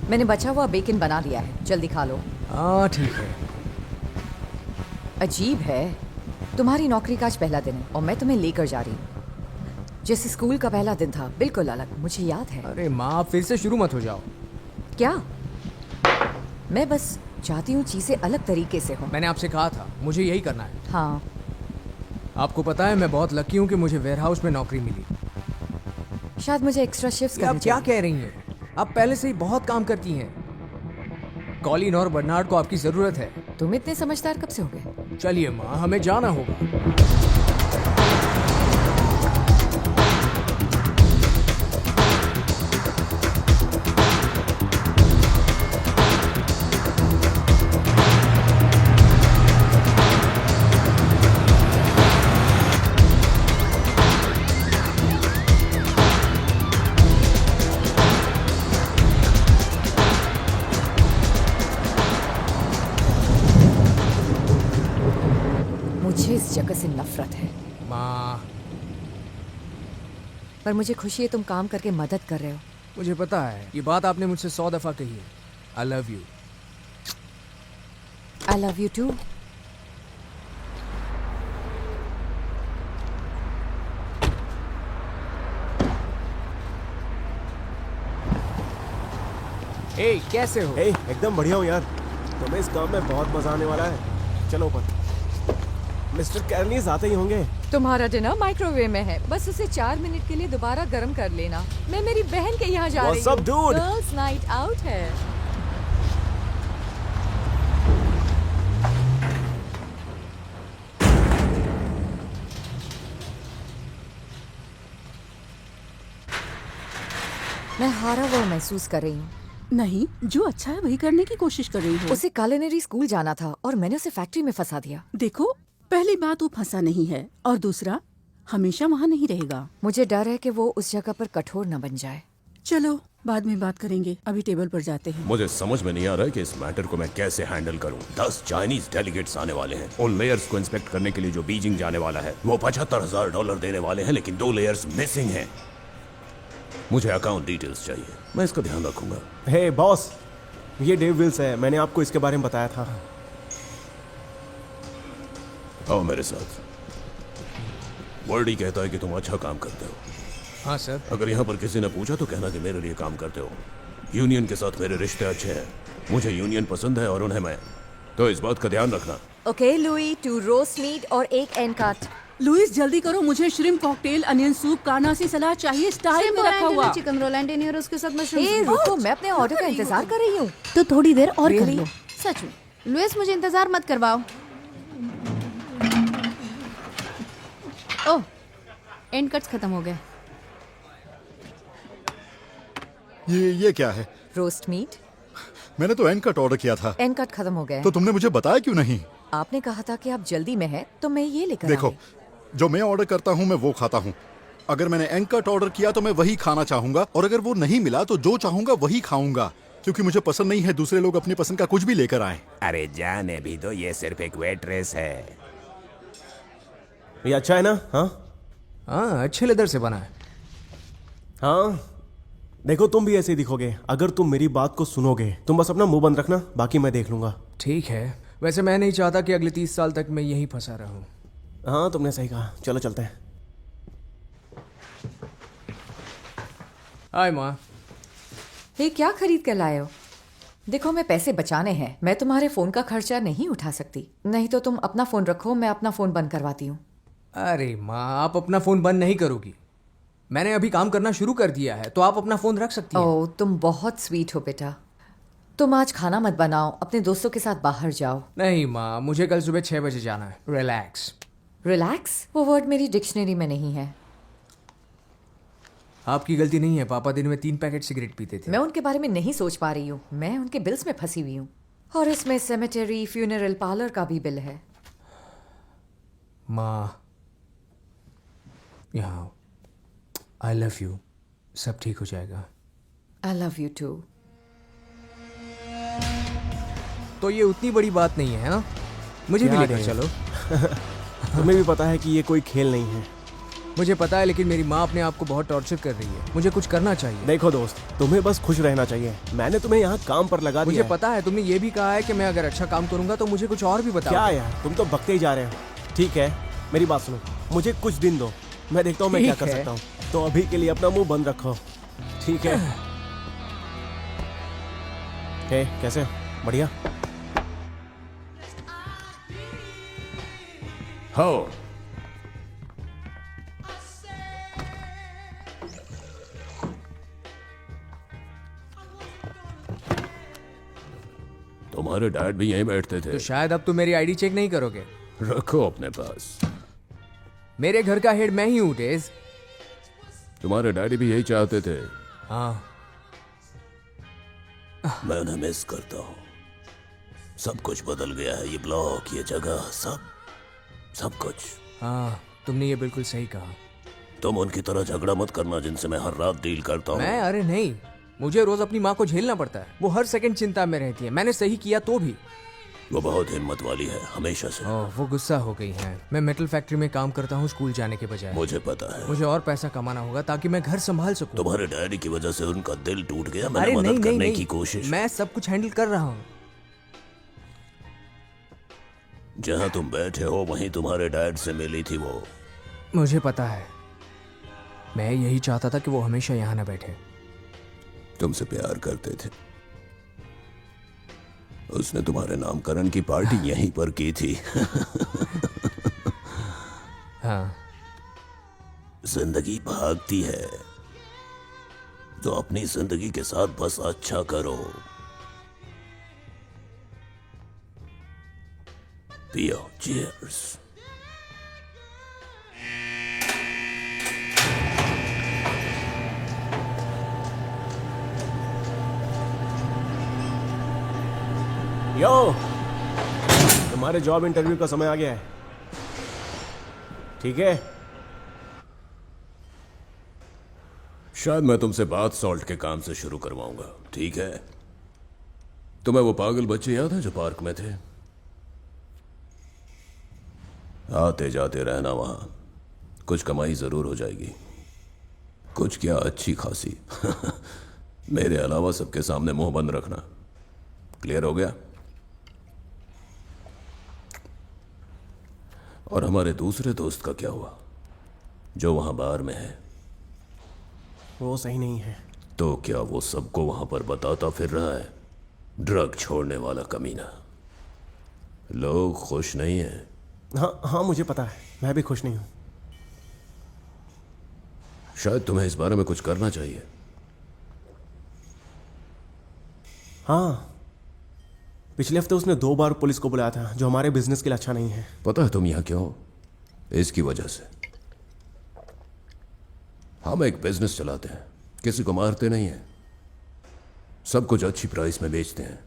मैंने बचा हुआ बेकन बना लिया है, जल्दी खा लो। हाँ ठीक है। अजीब है, तुम्हारी नौकरी का आज पहला दिन है और मैं तुम्हें लेकर जा रही हूँ। जैसे स्कूल का पहला दिन था, बिल्कुल अलग, मुझे याद है। अरे माँ, आप फिर से शुरू मत हो जाओ। क्या? मैं बस चाहती हूँ चीजें अलग तरीके से हों। मैंने आपसे कहा था मुझे यही करना है। हाँ, आपको पता है मैं बहुत लकी हूँ कि मुझे वेयरहाउस में नौकरी मिली। शायद मुझे एक्स्ट्रा शिफ्ट्स ये आप करनी क्या चाहिए। कह रही हैं? आप पहले से ही बहुत काम करती हैं। कॉलिन और बर्नार्ड को आपकी जरूरत है। तुम इतने समझदार कब से हो गए? चलिए माँ, हमें जाना होगा। मुझे इस जगह से नफरत है, माँ, पर मुझे खुशी है तुम काम करके मदद कर रहे हो। मुझे पता है ये बात आपने मुझसे 100 दफा कही है। I love you. I love you too. ए, कैसे हो? एकदम बढ़िया हूँ यार। तुम्हें इस काम में बहुत मजा आने वाला है। चलो ऊपर। मिस्टर कैरनीज आते ही होंगे। तुम्हारा डिनर माइक्रोवेव में है, बस उसे 4 मिनट के लिए दोबारा गर्म कर लेना। मैं मेरी बहन के यहाँ जा रही What's up, हूँ। dude? गर्ल्स नाइट आउट है। मैं हारा हुआ महसूस कर रही हूँ। नहीं, जो अच्छा है वही करने की कोशिश कर रही हूँ। उसे कालिनरी स्कूल जाना था और मैंने उसे फैक्ट्री में फंसा दिया। देखो, पहली बात वो फंसा नहीं है और दूसरा हमेशा वहाँ नहीं रहेगा। मुझे डर है कि वो उस जगह पर कठोर न बन जाए। चलो बाद में बात करेंगे, अभी टेबल पर जाते हैं। मुझे समझ में नहीं आ रहा है कि इस मैटर को मैं कैसे हैंडल करूं। 10 चाइनीज डेलीगेट्स आने वाले हैं। उन लेयर्स को इंस्पेक्ट करने के लिए जो बीजिंग जाने वाला है वो $75,000 देने वाले हैं, लेकिन 2 लेयर्स मिसिंग हैं। मुझे अकाउंट डिटेल्स चाहिए, मैं इसका ध्यान रखूंगा। हे बॉस, ये डेव विल्स है। मैंने आपको इसके बारे में बताया था। आओ मेरे साथ। वर्डी कहता है कि तुम अच्छा काम करते हो। हाँ सर। अगर यहाँ पर किसी ने पूछा तो कहना कि मेरे लिए काम करते हो। यूनियन के साथ मेरे रिश्ते अच्छे हैं। मुझे यूनियन पसंद है और उन्हें मैं। तो इस बात का ध्यान रखना। ओके लुई, 2 रोस्ट मीट और 1 एंड कट। लुइस जल्दी करो, मुझे श्रिम्प कॉकटेल, अनियन सूप, कार्नासी सलाद चाहिए, स्टाइल में रखा हुआ। चिकन रोल एंड और उसके साथ ए, मशरूम। रुको, मैं अपने ऑर्डर का इंतजार कर रही हूँ। तो थोड़ी देर और कर Really? लो। सच में लुइस, मुझे इंतजार मत करवाओ। ओह, एंड कट्स खत्म हो गए। ये क्या है? Roast meat. मैंने तो एंड कट ऑर्डर किया था। एंड कट खत्म हो गया। तो तुमने मुझे बताया क्यों नहीं? आपने कहा था कि आप जल्दी में हैं, तो मैं ये लेकर देखो, आई। जो मैं ऑर्डर करता हूँ मैं वो खाता हूँ। अगर मैंने एंड कट ऑर्डर किया तो मैं वही खाना चाहूंगा, और अगर वो नहीं मिला तो जो चाहूंगा वही खाऊंगा, क्योंकि मुझे पसंद नहीं है दूसरे लोग अपनी पसंद का कुछ भी लेकर आए। अरे जाने भी दो, ये सिर्फ एक वेट्रेस है। ये अच्छा है ना? हाँ हाँ, अच्छे लेदर से बना है। हाँ, देखो तुम भी ऐसे ही दिखोगे अगर तुम मेरी बात को सुनोगे। तुम बस अपना मुंह बंद रखना, बाकी मैं देख लूंगा। ठीक है, वैसे मैं नहीं चाहता कि अगले 30 साल तक मैं यहीं फंसा रहूं। हाँ, तुमने सही कहा। चलो चलते हैं। हाय माँ। ये क्या खरीद कर लाए हो? देखो, मैं पैसे बचाने हैं, मैं तुम्हारे फोन का खर्चा नहीं उठा सकती। नहीं तो तुम अपना फोन रखो, मैं अपना फोन बंद करवाती हूँ। अरे माँ, आप अपना फोन बंद नहीं करोगी। मैंने अभी काम करना शुरू कर दिया है, तो आप अपना फोन रख सकती हैं। ओह, तुम बहुत स्वीट हो बेटा। तुम आज खाना मत बनाओ, अपने दोस्तों के साथ बाहर जाओ। नहीं माँ, मुझे कल सुबह 6 बजे जाना है। रिलैक्स। रिलैक्स, वो वर्ड मेरी डिक्शनरी में नहीं है। आपकी गलती नहीं है, पापा दिन में 3 पैकेट सिगरेट पीते थे। मैं उनके बारे में नहीं सोच पा रही हूँ, मैं उनके बिल्स में फंसी हुई हूँ। और इसमें सेमेटरी, फ्यूनरल पार्लर का भी बिल है। माँ, यहाँ आई लव यू। सब ठीक हो जाएगा। I love you too. तो ये उतनी बड़ी बात नहीं है ना? मुझे भी क्या लेकर है? चलो। तुम्हें भी पता है कि ये कोई खेल नहीं है। मुझे पता है, लेकिन मेरी माँ अपने आप को बहुत टॉर्चर कर रही है। मुझे कुछ करना चाहिए। देखो दोस्त, तुम्हें बस खुश रहना चाहिए। मैंने तुम्हें यहाँ काम पर लगा मुझे दिया है। पता है, तुमने ये भी कहा है कि मैं अगर अच्छा काम करूंगा तो मुझे कुछ और भी बताओ। क्या यार, तुम तो बकते ही जा रहे हो। ठीक है, मेरी बात सुनो, मुझे कुछ दिन दो, मैं देखता हूँ मैं क्या ठीक कर है। सकता हूँ। तो अभी के लिए अपना मुंह बंद रखो, ठीक है? हे, कैसे हो? बढ़िया। हो तुम्हारे डैड भी यहीं बैठते थे। तो शायद अब तुम मेरी आईडी चेक नहीं करोगे। रखो अपने पास। मेरे घर का हेड मैं ही हूँ डेज। तुम्हारे डैडी भी यही चाहते थे। हाँ, मैं उन्हें मिस करता हूँ। सब कुछ बदल गया है, ये ब्लॉक, ये जगह, सब कुछ। हाँ, तुमने ये बिल्कुल सही कहा। तुम उनकी तरह झगड़ा मत करना जिनसे मैं हर रात डील करता हूँ। मैं, अरे नहीं, मुझे रोज अपनी माँ को झेलना पड़ता है। वो हर सेकंड चिंता में रहती है। मैंने सही किया तो भी। वो बहुत हिम्मत वाली है, हमेशा से। ओह, वो गुस्सा हो गई हैं। मैं मेटल फैक्ट्री में काम करता हूँ स्कूल जाने के बजाय। मुझे पता है। मुझे और पैसा कमाना होगा ताकि मैं घर संभाल सकूं। तुम्हारे डैडी की वजह से उनका दिल टूट गया। अरे मैंने नहीं मदद नहीं करने नहीं, की कोशिश। मैं सब कुछ हैंडल कर रहा हूँ। जहाँ तुम बैठे हो वहीं तुम्हारे डैड से मिली थी वो। मुझे पता है, मैं यही चाहता था कि वो हमेशा यहाँ न बैठे। तुमसे प्यार करते थे। उसने तुम्हारे नामकरण की पार्टी यहीं पर की थी। हाँ, जिंदगी भागती है तो अपनी जिंदगी के साथ बस अच्छा करो। पियो, चीयर्स। यो, तुम्हारे जॉब इंटरव्यू का समय आ गया है, ठीक है? शायद मैं तुमसे बात सॉल्ट के काम से शुरू करवाऊंगा, ठीक है? तुम्हें वो पागल बच्चे याद है जो पार्क में थे? आते जाते रहना वहां, कुछ कमाई जरूर हो जाएगी। कुछ क्या, अच्छी खासी। मेरे अलावा सबके सामने मुंह बंद रखना। क्लियर हो गया? और हमारे दूसरे दोस्त का क्या हुआ जो वहां बार में है? वो सही नहीं है। तो क्या वो सबको वहां पर बताता फिर रहा है? ड्रग छोड़ने वाला कमीना। लोग खुश नहीं हैं। हाँ हाँ, मुझे पता है, मैं भी खुश नहीं हूँ। शायद तुम्हें इस बारे में कुछ करना चाहिए। हाँ, पिछले हफ्ते उसने 2 बार पुलिस को बुलाया था, जो हमारे बिजनेस के लिए अच्छा नहीं है। पता है तुम यहां क्यों हो? इसकी वजह से। हम एक बिजनेस चलाते हैं, किसी को मारते नहीं हैं, सब कुछ अच्छी प्राइस में बेचते हैं।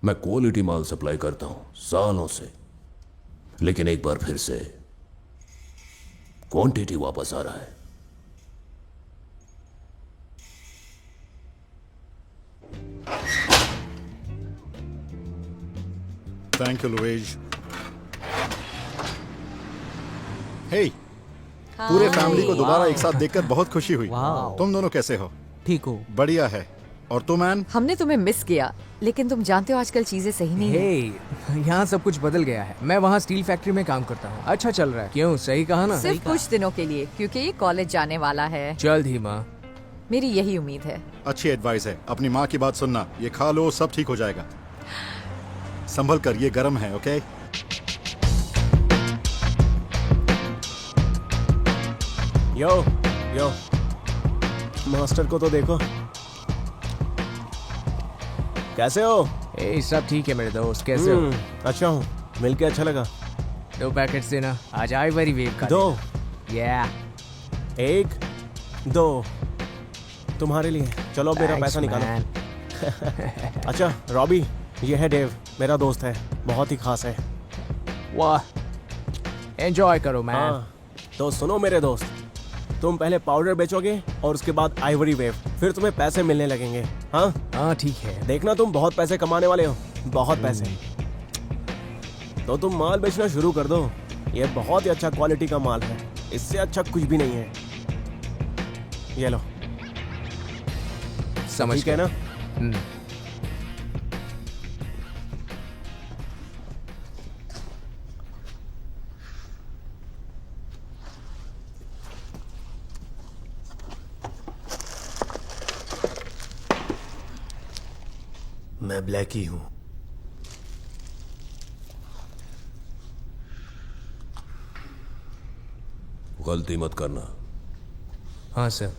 मैं क्वालिटी माल सप्लाई करता हूं सालों से, लेकिन एक बार फिर से क्वांटिटी वापस आ रहा है। Thank you लुइज। हे, पूरे फैमिली को दोबारा एक साथ देखकर बहुत खुशी हुई। तुम दोनों कैसे हो? ठीक हो? बढ़िया है। और तुम एन? हमने तुम्हें मिस किया, लेकिन तुम जानते हो आजकल चीजें सही नहीं है। हे, यहाँ सब कुछ बदल गया है। मैं वहाँ स्टील फैक्ट्री में काम करता हूँ। अच्छा चल रहा है। क्यों, सही कहा ना? सिर्फ कुछ दिनों के लिए, क्योंकि ये कॉलेज जाने वाला है। जल्द ही माँ। मेरी यही उम्मीद है। अच्छी एडवाइस है। अपनी माँ की बात सुनना। ये खा लो, सब ठीक हो जाएगा। संभल कर, ये गर्म है। ओके? यो यो, मास्टर को तो देखो। कैसे हो? ए, सब ठीक है मेरे दोस्त, कैसे हो? अच्छा हूँ, मिलके अच्छा लगा। 2 पैकेट से ना, आज आइवरी वेव का 2, या 1, 2 तुम्हारे लिए। चलो अब मेरा पैसा निकालो। अच्छा रॉबी, ये है डेव, मेरा दोस्त है, बहुत ही खास है। वाह, एंजॉय करो मैन। हाँ, तो सुनो मेरे दोस्त, तुम पहले पाउडर बेचोगे और उसके बाद आइवरी वेव, फिर तुम्हें पैसे मिलने लगेंगे। हाँ हाँ ठीक है। देखना, तुम बहुत पैसे कमाने वाले हो, बहुत पैसे। तो तुम माल बेचना शुरू कर दो, ये बहुत ही अच्छा क्वालिटी का माल है। इससे अच्छा कुछ भी नहीं है। ये लो, समझ ठीक है गया। ना? मैं ब्लैक ही हूं। गलती मत करना। हाँ सर।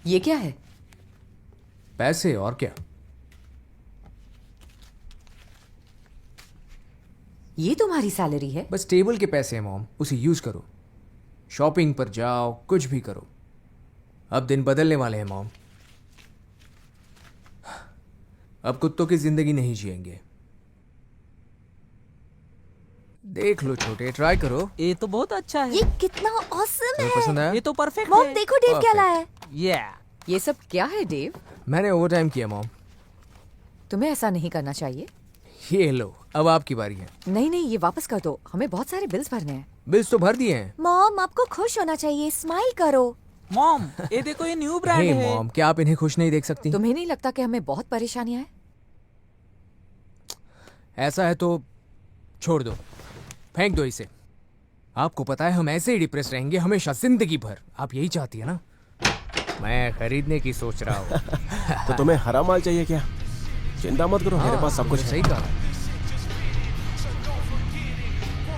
ये क्या है? पैसे और क्या। ये तुम्हारी सैलरी है? बस टेबल के पैसे हैं मॉम, उसे यूज करो। शॉपिंग पर जाओ, कुछ भी करो। अब दिन बदलने वाले हैं मॉम। अब कुत्तों की जिंदगी नहीं जिएंगे। देख लो छोटे, ट्राई करो। ये तो बहुत अच्छा है। ये कितना ऑसम तुम्हें है। पसंद आया? ये तो परफेक्ट मॉम है। देखो डेव क्या Perfect. लाया है। ये ये सब क्या है डेव? मैंने ओवर टाइम किया मॉम। तुम्हें ऐसा नहीं करना चाहिए। ये लो, अब आपकी बारी है। नहीं नहीं, ये वापस कर दो, हमें बहुत सारे बिल्स भरने हैं। बिल्स तो भर दिए हैं। मॉम आपको खुश होना चाहिए, स्माइल करो। मॉम, ये देखो ये न्यू ब्रांड हे है। मॉम, क्या आप इन्हें खुश नहीं देख सकती? तुम्हें नहीं लगता कि हमें बहुत परेशानियां हैं? ऐसा है तो छोड़ दो, फेंक दो इसे। आपको पता है हम ऐसे ही डिप्रेस रहेंगे हमेशा जिंदगी भर। आप यही चाहती है ना? मैं खरीदने की सोच रहा हूँ। तो तुम्हें हरा माल चाहिए क्या? चिंता मत करो, मेरे पास सब कुछ है। सही कहा।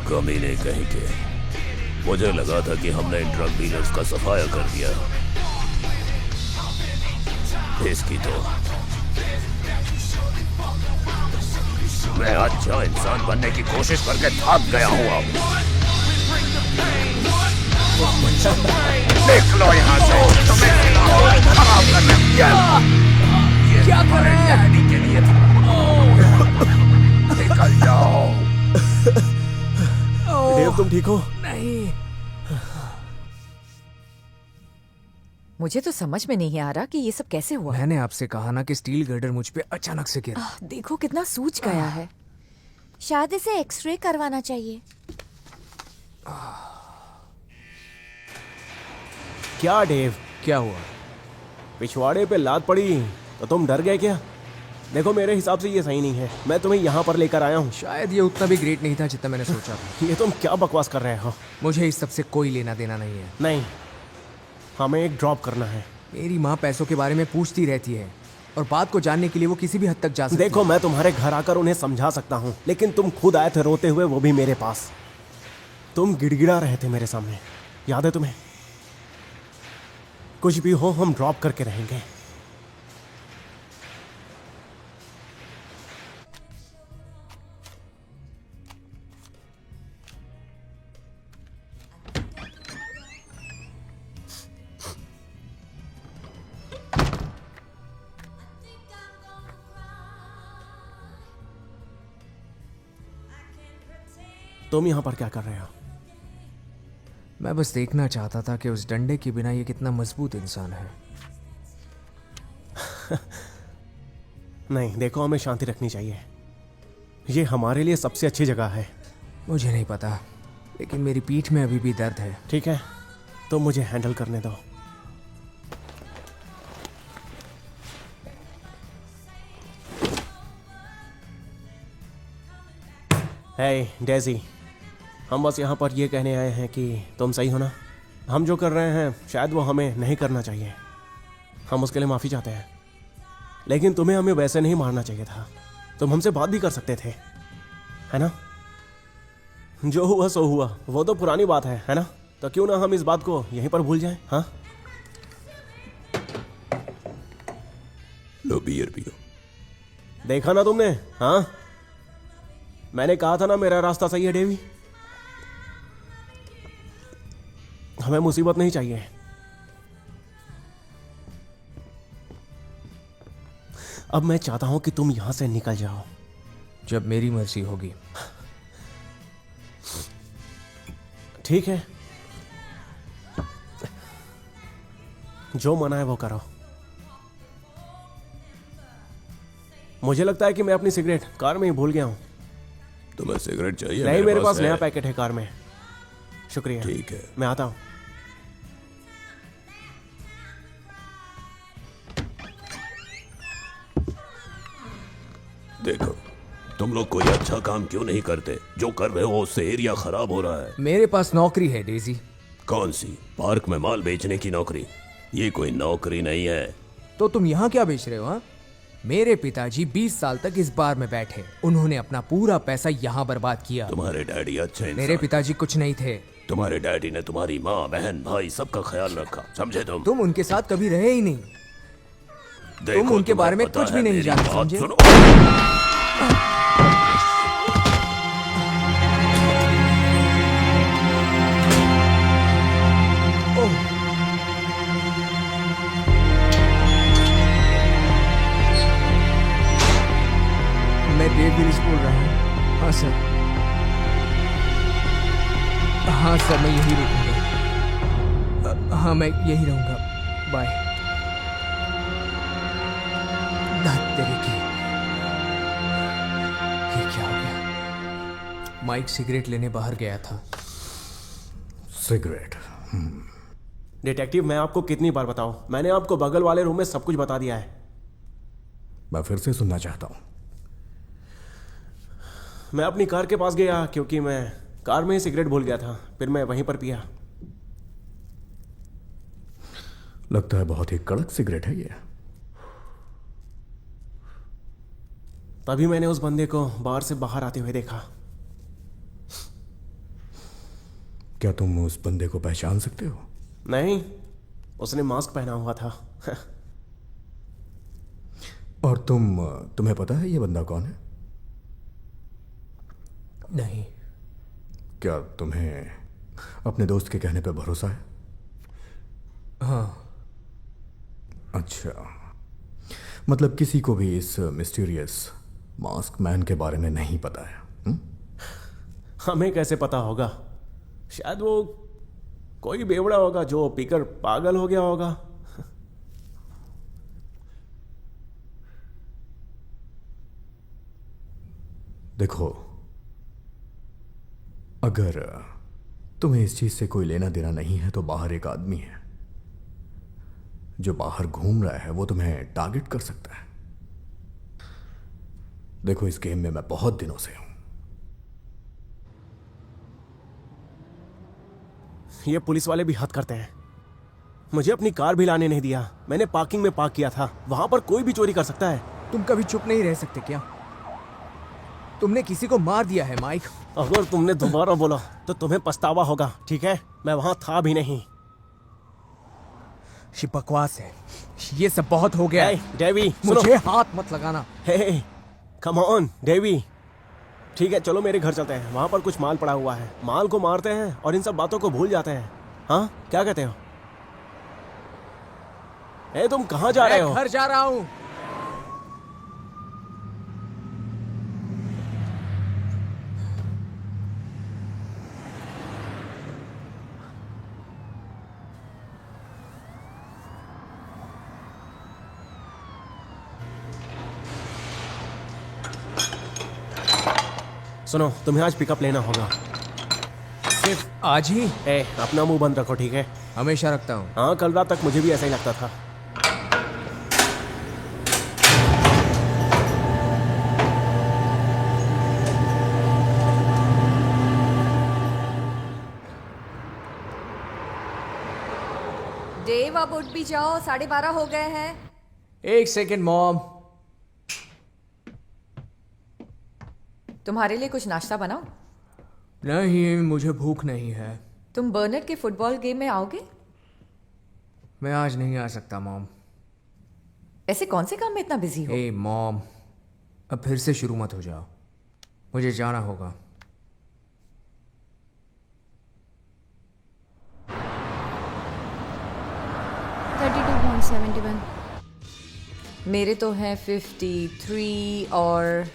कमी नहीं कहीं के। मुझे लगा था कि हमने इन ड्रग डीलर्स का सफाया कर दिया। इसकी तो मैं अच्छा इंसान बनने की कोशिश करके थक गया हूँ अब। देख लो यहाँ से, तुम्हें खराब करने क्या कर रहे हैं के लिए था। निकल जाओ। डेव तुम ठीक हो? नहीं, मुझे तो समझ में नहीं आ रहा कि ये सब कैसे हुआ। मैंने आपसे कहा ना कि स्टील गर्डर मुझ पे अचानक से गिरा। देखो कितना सूज गया है। शायद इसे एक्सरे करवाना चाहिए। क्या डेव, क्या हुआ? पिछवाड़े पे लात पड़ी तो तुम डर गए क्या? देखो मेरे हिसाब से ये सही नहीं है। मैं तुम्हें यहाँ पर लेकर आया हूँ। शायद ये उतना भी ग्रेट नहीं था जितना मैंने सोचा था। ये तुम क्या बकवास कर रहे हो? मुझे इस सब से कोई लेना देना नहीं है। नहीं, हमें एक ड्रॉप करना है। मेरी माँ पैसों के बारे में पूछती रहती है और बात को जानने के लिए वो किसी भी हद तक जा सकती देखो है। मैं तुम्हारे घर आकर उन्हें समझा सकता हूँ, लेकिन तुम खुद आए थे रोते हुए, वो भी मेरे पास। तुम गिड़गिड़ा रहे थे मेरे सामने, याद है तुम्हें? कुछ भी हो हम ड्रॉप करके रहेंगे। तुम यहाँ पर क्या कर रहे हो? मैं बस देखना चाहता था कि उस डंडे के बिना ये कितना मजबूत इंसान है। नहीं, देखो, हमें शांति रखनी चाहिए। ये हमारे लिए सबसे अच्छी जगह है। मुझे नहीं पता, लेकिन मेरी पीठ में अभी भी दर्द है। ठीक है, तो मुझे हैंडल करने दो। हे डेजी, हम बस यहाँ पर ये कहने आए हैं कि तुम सही हो ना? हम जो कर रहे हैं शायद वो हमें नहीं करना चाहिए। हम उसके लिए माफ़ी चाहते हैं, लेकिन तुम्हें हमें वैसे नहीं मारना चाहिए था। तुम हमसे बात भी कर सकते थे, है ना? जो हुआ सो हुआ, वो तो पुरानी बात है ना? तो क्यों ना हम इस बात को यहीं पर भूल जाएं? हाँ, लो बियर पियो। देखा ना तुमने? हाँ, मैंने कहा था ना मेरा रास्ता सही है डेवी। हमें मुसीबत नहीं चाहिए। अब मैं चाहता हूं कि तुम यहां से निकल जाओ। जब मेरी मर्जी होगी। ठीक है, जो मना है वो करो। मुझे लगता है कि मैं अपनी सिगरेट कार में ही भूल गया हूं। तुम्हें सिगरेट चाहिए? नहीं, मेरे पास है। नया पैकेट है कार में। शुक्रिया। ठीक है, मैं आता हूं। देखो, तुम लोग कोई अच्छा काम क्यों नहीं करते? जो कर रहे हो उससे एरिया खराब हो रहा है। मेरे पास नौकरी है डेजी। कौन सी? पार्क में माल बेचने की नौकरी? ये कोई नौकरी नहीं है। तो तुम यहाँ क्या बेच रहे हो? हाँ, मेरे पिताजी 20 साल तक इस बार में बैठे। उन्होंने अपना पूरा पैसा यहाँ बर्बाद किया। तुम्हारे डैडी अच्छे इंसान। मेरे पिताजी कुछ नहीं थे। तुम्हारे डैडी ने तुम्हारी माँ, बहन, भाई सबका ख्याल रखा, समझे तुम? तुम उनके साथ कभी रहे ही नहीं। देखो, तुम उनके बारे में पता कुछ है, भी नहीं मेरी जानते, बात समझे? सुनो। मैं देव विलिस बोल रहा हूँ। हाँ सर। हाँ सर, मैं यही रुकूंगा। हाँ, मैं यही रहूंगा। बाय। तेरे की ये क्या हो गया? माइक सिगरेट लेने बाहर गया था। सिगरेट? डिटेक्टिव, मैं आपको कितनी बार बताऊं? मैंने आपको बगल वाले रूम में सब कुछ बता दिया है। मैं फिर से सुनना चाहता हूं। मैं अपनी कार के पास गया क्योंकि मैं कार में ही सिगरेट भूल गया था। फिर मैं वहीं पर पिया। लगता है बहुत ही कड़क सिगरेट है ये। तभी मैंने उस बंदे को बार से बाहर आते हुए देखा। क्या तुम उस बंदे को पहचान सकते हो? नहीं, उसने मास्क पहना हुआ था। और तुम्हें पता है ये बंदा कौन है? नहीं। क्या तुम्हें अपने दोस्त के कहने पे भरोसा है? हाँ। अच्छा, मतलब किसी को भी इस मिस्टीरियस मास्क मैन के बारे में नहीं पता है? हमें कैसे पता होगा? शायद वो कोई बेवड़ा होगा जो पीकर पागल हो गया होगा। देखो, अगर तुम्हें इस चीज से कोई लेना देना नहीं है तो बाहर एक आदमी है जो बाहर घूम रहा है, वो तुम्हें टारगेट कर सकता है। देखो, इस गेम में मैं बहुत दिनों से हूं। ये पुलिस वाले भी हद करते हैं। मुझे अपनी कार भी लाने नहीं दिया। मैंने पार्किंग में पार्क किया था। वहां पर कोई भी चोरी कर सकता है। तुम कभी चुप नहीं रह सकते क्या? तुमने किसी को मार दिया है माइक। अगर तुमने दोबारा बोला तो तुम्हें पछतावा होगा, ठीक है? मैं वहां था भी नहीं। ये बकवास है। ये सब बहुत हो गया। हे, डेवी, सुनो। मुझे हाथ मत लगाना। हे, कम ऑन डेवी। ठीक है, चलो मेरे घर चलते हैं। वहां पर कुछ माल पड़ा हुआ है। माल को मारते हैं और इन सब बातों को भूल जाते हैं। हाँ, क्या कहते हो? ए, तुम कहाँ जा रहे हो? मैं घर जा रहा हूं। सुनो, तुम्हें आज पिकअप लेना होगा। सिर्फ आज ही? अपना मुंह बंद रखो, ठीक है? हमेशा रखता हूँ। हाँ, कल रात तक मुझे भी ऐसा ही लगता था। देव, अब उठ भी जाओ, 12:30 हो गए हैं। एक सेकेंड मॉम। तुम्हारे लिए कुछ नाश्ता बनाओ? नहीं, मुझे भूख नहीं है। तुम बर्नेट के फुटबॉल गेम में आओगे? मैं आज नहीं आ सकता मॉम। ऐसे कौन से काम में इतना बिजी हो? ए मॉम, अब फिर से शुरू मत हो जाओ, मुझे जाना होगा। मेरे तो हैं 53 और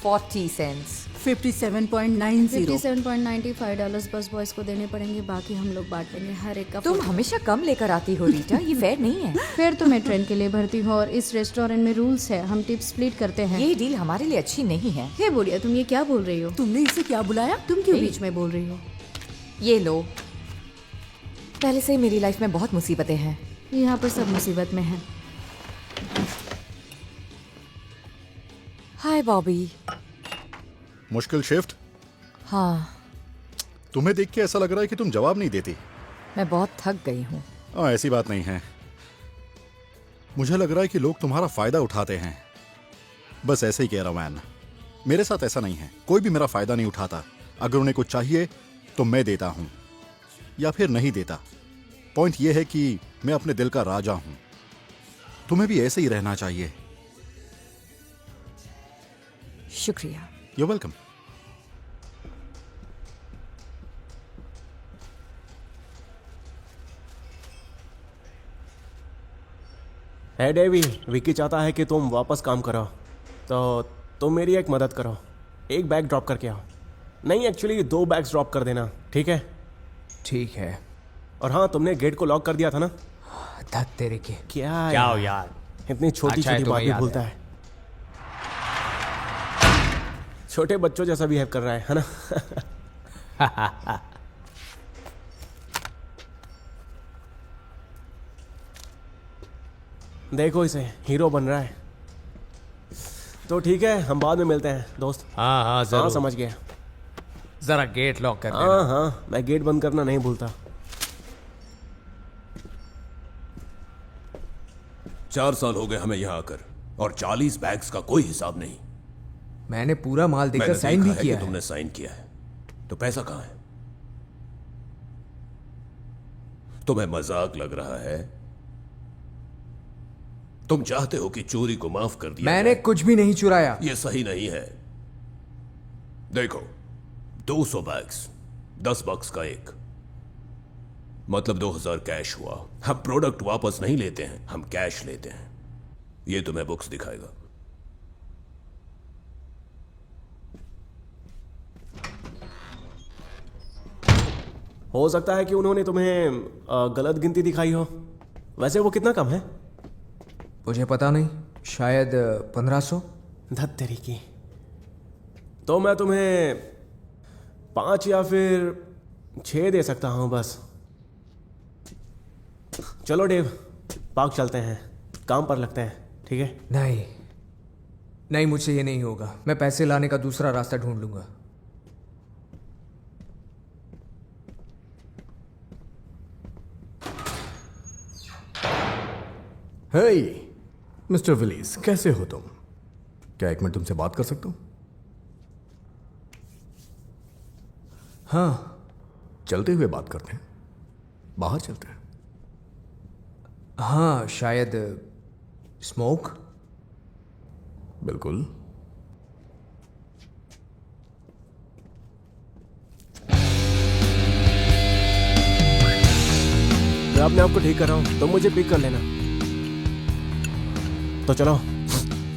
40 सेंट्स। 57.90। $57.95 बस बॉयज को देने पड़ेंगे, बाकी हम लोग बांट लेंगे हर एक का। तुम हमेशा कम लेकर आती हो रीटा, ये फेयर नहीं है। फिर तो मैं ट्रेन के लिए भरती हूँ और इस रेस्टोरेंट में रूल्स है, हम टिप स्प्लिट करते हैं। ये डील हमारे लिए अच्छी नहीं है। हे बोलिया, तुम ये क्या बोल रही हो? तुमने इसे क्या बुलाया? तुम क्यों बीच में बोल रही हो? ये लो, पहले से ही मेरी लाइफ में बहुत मुसीबतें हैं। यहाँ पर सब मुसीबत में हैं। हाय बॉबी। मुश्किल शिफ्ट। हाँ, तुम्हें देख के ऐसा लग रहा है कि तुम जवाब नहीं देती। मैं बहुत थक गई हूँ। हाँ, ऐसी बात नहीं है। मुझे लग रहा है कि लोग तुम्हारा फायदा उठाते हैं। बस ऐसे ही कह रहा हूं मैन। मेरे साथ ऐसा नहीं है, कोई भी मेरा फायदा नहीं उठाता। अगर उन्हें कुछ चाहिए तो मैं देता हूं या फिर नहीं देता। पॉइंट यह है कि मैं अपने दिल का राजा हूं। तुम्हें भी ऐसे ही रहना चाहिए। शुक्रिया। You welcome. है डेवी, विकी चाहता है कि तुम वापस काम करो, तो तुम मेरी एक मदद करो। एक बैग ड्रॉप करके आओ। नहीं, एक्चुअली 2 बैग्स ड्रॉप कर देना, ठीक है? ठीक है। और हाँ, तुमने गेट को लॉक कर दिया था ना? धत तेरे के। क्या हो यार, इतनी छोटी अच्छा है, छोटी तुम्हें बात भी याद भूलता है। छोटे बच्चों जैसा बिहेव कर रहा है ना? देखो इसे, हीरो बन रहा है। तो ठीक है, हम बाद में मिलते हैं दोस्त। हाँ हाँ हाँ, जरूर। समझ गया। जरा गेट लॉक कर देना। हाँ हाँ, मैं गेट बंद करना नहीं भूलता। 4 साल हो गए हमें यहाँ आकर, और 40 बैग्स का कोई हिसाब नहीं। मैंने पूरा माल देकर मैंने साइन देखा भी है किया कि है। तुमने साइन किया है, तो पैसा कहाँ है? तुम्हें मजाक लग रहा है? तुम चाहते हो कि चोरी को माफ कर दिया मैंने जाए? कुछ भी नहीं चुराया। ये सही नहीं है। देखो, 200 बैग्स, $10 का एक, मतलब 2000 कैश हुआ। हम प्रोडक्ट वापस नहीं लेते हैं, हम कैश लेते हैं। ये तुम्हें बुक्स दिखाएगा। हो सकता है कि उन्होंने तुम्हें गलत गिनती दिखाई हो। वैसे वो कितना कम है? मुझे पता नहीं, शायद 1500। धत तेरी की। तो मैं तुम्हें 5 या फिर 6 दे सकता हूं बस। चलो डेव, पार्क चलते हैं, काम पर लगते हैं, ठीक है? नहीं नहीं, मुझसे ये नहीं होगा। मैं पैसे लाने का दूसरा रास्ता ढूंढ लूंगा। हे मिस्टर विलीज, कैसे हो तुम? क्या 1 मिनट तुमसे बात कर सकता हूं? हाँ, चलते हुए बात करते हैं, बाहर चलते हैं। हाँ, शायद स्मोक। बिल्कुल। मैं अपने आप को ठीक कर रहा हूं, तुम मुझे पिक कर लेना। तो चलो,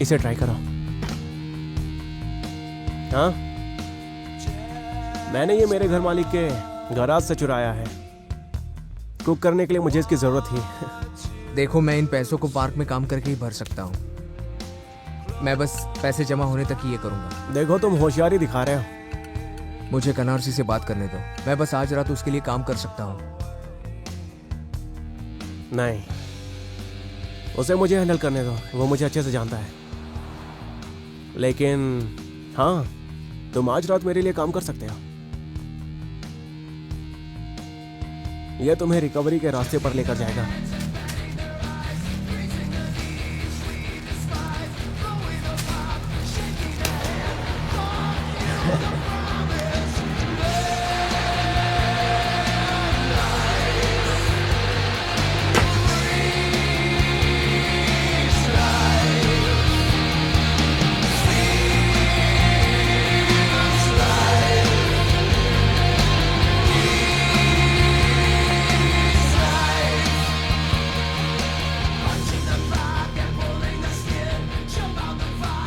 इसे ट्राई करो। हाँ, मैंने ये मेरे घर मालिक के गैराज से चुराया है। कुक करने के लिए मुझे इसकी जरूरत थी। देखो, मैं इन पैसों को पार्क में काम करके ही भर सकता हूँ। मैं बस पैसे जमा होने तक ही ये करूंगा। देखो, तुम होशियारी दिखा रहे हो। मुझे कनारसी से बात करने दो। मैं बस आज रात उसके लिए काम कर सकता हूँ। नहीं, उसे मुझे हैंडल करने दो, वो मुझे अच्छे से जानता है। लेकिन हाँ, तुम आज रात मेरे लिए काम कर सकते हो। यह तुम्हें रिकवरी के रास्ते पर लेकर जाएगा।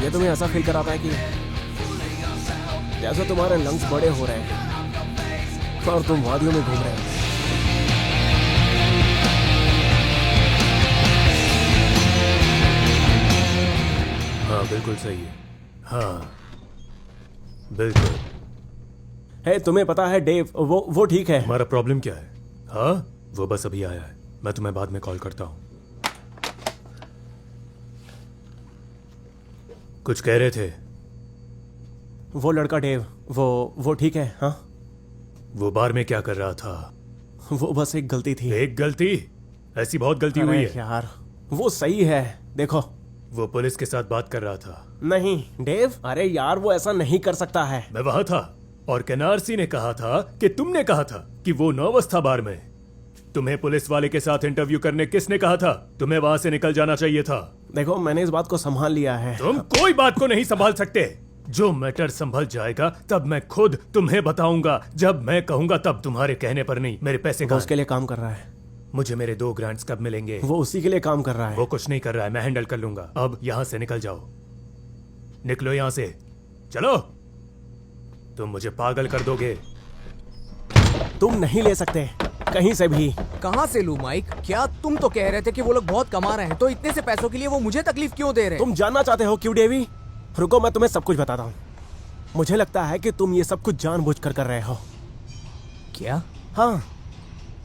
ये तुम्हें ऐसा फील कराता है कि जैसे तुम्हारे लंग्स बड़े हो रहे हैं और तुम वादियों में घूम रहे हो। हाँ बिल्कुल सही है। हाँ बिल्कुल। है, तुम्हें पता है डेव, वो ठीक है। हमारा प्रॉब्लम क्या है? हाँ, वो बस अभी आया है, मैं तुम्हें बाद में कॉल करता हूँ। कुछ कह रहे थे? वो लड़का डेव, वो ठीक है। हाँ, वो बार में क्या कर रहा था? वो बस एक गलती थी। एक गलती? ऐसी बहुत गलती हुई अरे है यार, वो सही है। देखो, वो पुलिस के साथ बात कर रहा था। नहीं डेव, अरे यार वो ऐसा नहीं कर सकता है। मैं वहां था और केनारसी ने कहा था कि तुमने कहा था कि वो नर्वस था बार में। तुम्हें पुलिस वाले के साथ इंटरव्यू करने किसने कहा था? तुम्हें वहां से निकल जाना चाहिए था। देखो, मैंने इस बात को संभाल लिया है। तुम कोई बात को नहीं संभाल सकते। जो मैटर संभल जाएगा तब मैं खुद तुम्हें बताऊंगा। जब मैं कहूंगा तब, तुम्हारे कहने पर नहीं। मेरे पैसे वो उसके लिए काम कर रहा है। मुझे मेरे 2 ग्रांट्स कब मिलेंगे? वो उसी के लिए काम कर रहा है। वो कुछ नहीं कर रहा है, मैं हैंडल कर लूंगा। अब यहां से निकल जाओ, निकलो यहां से, चलो। तुम मुझे पागल कर दोगे। तुम नहीं ले सकते कहीं से भी। कहाँ से लूं माइक? क्या तुम तो कह रहे थे कि वो लोग बहुत कमा रहे हैं, तो इतने से पैसों के लिए वो मुझे तकलीफ क्यों दे रहे हैं? तुम जानना चाहते हो क्यों डेवी? रुको, मैं तुम्हें सब कुछ बताता हूँ। मुझे लगता है कि तुम ये सब कुछ जानबूझकर कर रहे हो। क्या? हाँ,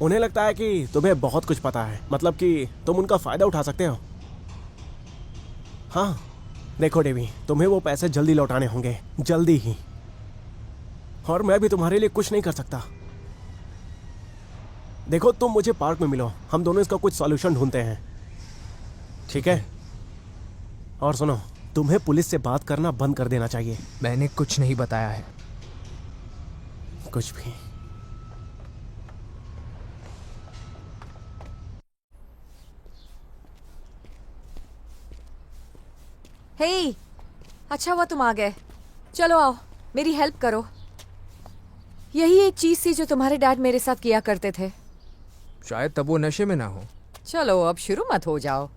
उन्हें लगता है कि तुम्हें बहुत कुछ पता है, मतलब कि तुम उनका फायदा उठा सकते हो। हाँ देखो डेवी, तुम्हें वो पैसे जल्दी लौटाने होंगे, जल्दी ही। और मैं भी तुम्हारे लिए कुछ नहीं कर सकता। देखो, तुम मुझे पार्क में मिलो, हम दोनों इसका कुछ सॉल्यूशन ढूंढते हैं, ठीक है? और सुनो, तुम्हें पुलिस से बात करना बंद कर देना चाहिए। मैंने कुछ नहीं बताया है। कुछ भी। हे, अच्छा हुआ तुम आ गए। चलो आओ, मेरी हेल्प करो। यही एक चीज थी जो तुम्हारे डैड मेरे साथ किया करते थे। शायद तब वो नशे में ना हो। चलो अब शुरू मत हो जाओ।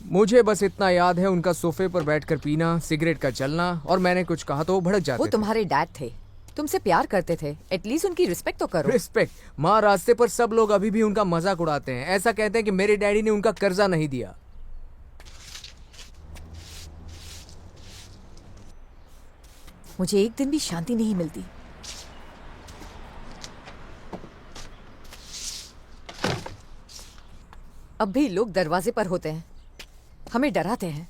मुझे बस इतना याद है, उनका सोफे पर बैठकर पीना, सिगरेट का चलना, और मैंने कुछ कहा तो वो भड़क जाते वो थे। तुम्हारे डैड थे, तुमसे प्यार करते थे, एटलीस्ट उनकी रिस्पेक्ट तो करो। रिस्पेक्ट? माँ, रास्ते पर सब लोग अभी भी उनका मजाक उड़ाते हैं। ऐसा कहते हैं कि मेरे डैडी ने उनका कर्जा नहीं दिया। मुझे एक दिन भी शांति नहीं मिलती। अब भी लोग दरवाजे पर होते हैं, हमें डराते हैं।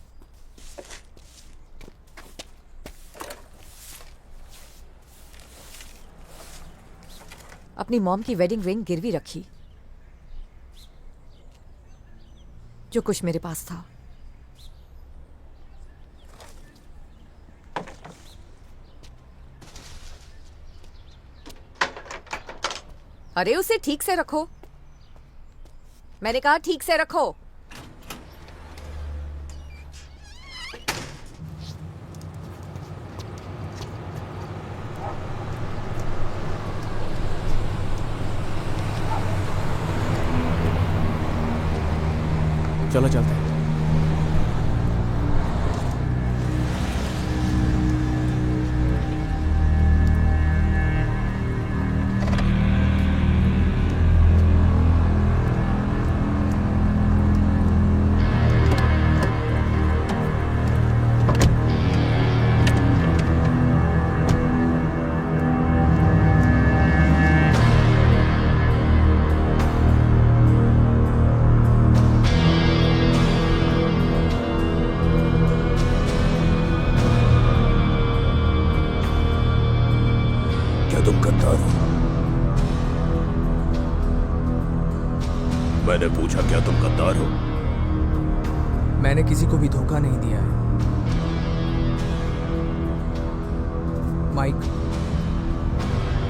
अपनी मॉम की वेडिंग रिंग गिरवी रखी, जो कुछ मेरे पास था। अरे उसे ठीक से रखो, मैंने कहा ठीक से रखो। चलो चलते हैं। मैंने पूछा क्या तुम गद्दार हो? मैंने किसी को भी धोखा नहीं दिया है।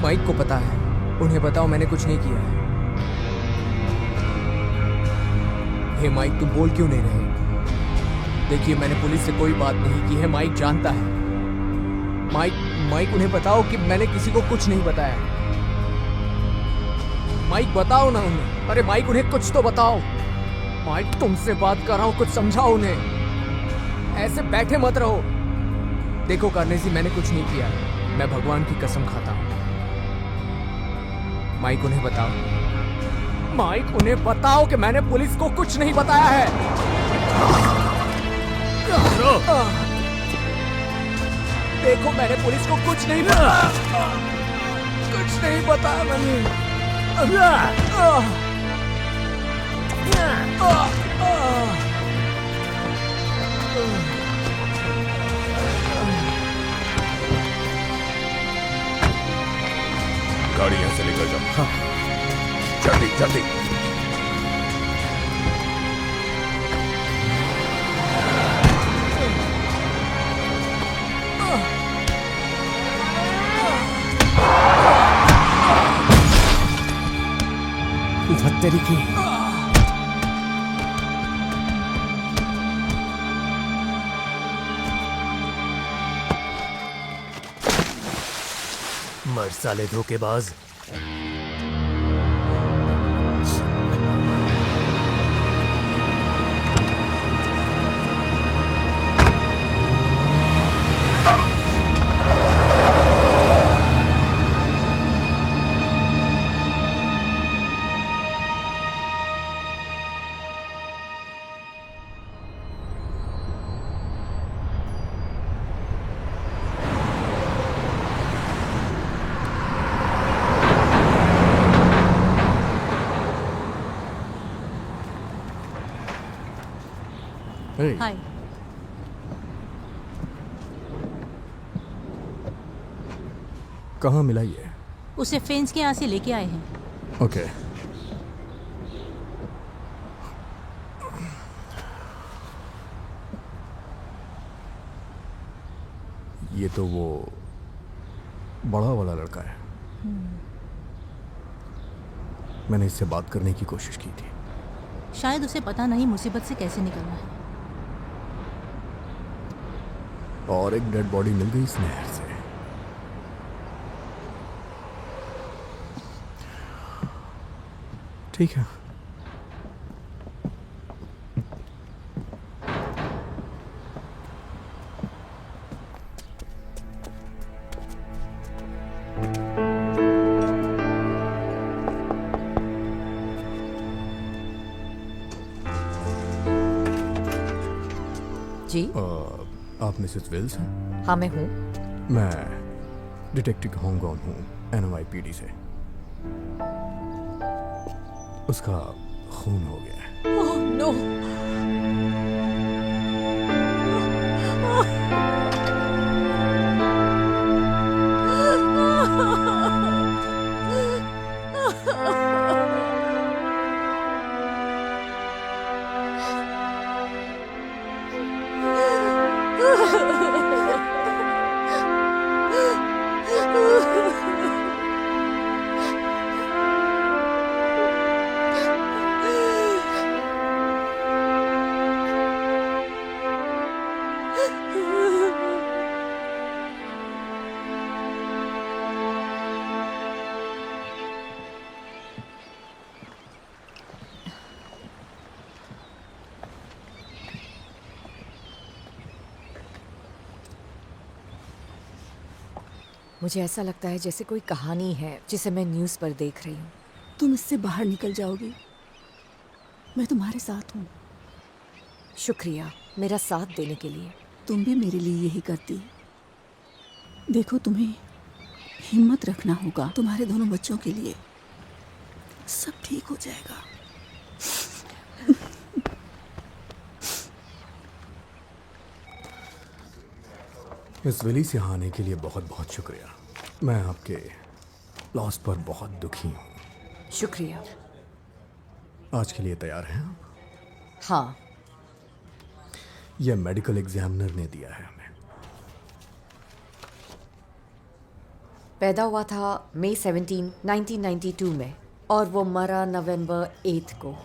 माइक को पता है। उन्हें बताओ मैंने कुछ नहीं किया है। हे माइक, तुम बोल क्यों नहीं रहे? देखिए, मैंने पुलिस से कोई बात नहीं की है। माइक जानता है। माइक उन्हें बताओ कि मैंने किसी को कुछ नहीं बताया। माइक बताओ ना उन्हें। अरे माइक, उन्हें कुछ तो बताओ। माइक, तुमसे बात कर रहा हूं, कुछ समझाओ उन्हें। ऐसे बैठे मत रहो। देखो कार्नेसी, मैंने कुछ नहीं किया। मैं भगवान की कसम खाता हूं। माइक, उन्हें बताओ। माइक, उन्हें बताओ कि मैंने पुलिस को कुछ नहीं बताया है। देखो, मैंने पुलिस को कुछ नहीं बताया। कुछ नहीं बताया मैंने। गाड़ी यहां से लेकर जाओ। हाँ। जल्दी जल्दी। तेरी की मर साले धोखेबाज। हाय। कहाँ मिला ये? उसे फेंस के यहाँ से लेके आए हैं। ओके। ये तो वो बड़ा वाला लड़का है। मैंने इससे बात करने की कोशिश की थी। शायद उसे पता नहीं मुसीबत से कैसे निकलना है। और एक डेड बॉडी मिल गई इस नहर से। ठीक है। जी, आप मिसेस विल्स हैं? हाँ मैं हूँ। मैं डिटेक्टिव होंगोन हूँ, NYPD से। उसका खून हो गया है। Oh no. मुझे ऐसा लगता है जैसे कोई कहानी है जिसे मैं न्यूज़ पर देख रही हूँ। तुम इससे बाहर निकल जाओगी। मैं तुम्हारे साथ हूँ। शुक्रिया मेरा साथ देने के लिए। तुम भी मेरे लिए यही करती। देखो, तुम्हें हिम्मत रखना होगा। तुम्हारे दोनों बच्चों के लिए सब ठीक हो जाएगा। इस विलीस यहाँ आने के लिए बहुत बहुत शुक्रिया। मैं आपके लॉस पर बहुत दुखी हूँ। शुक्रिया। आज के लिए तैयार हैं आप? हाँ। यह मेडिकल एग्जामिनर ने दिया है हमें। पैदा हुआ था मई 17, 1992 में और वो मरा नवंबर 8 को।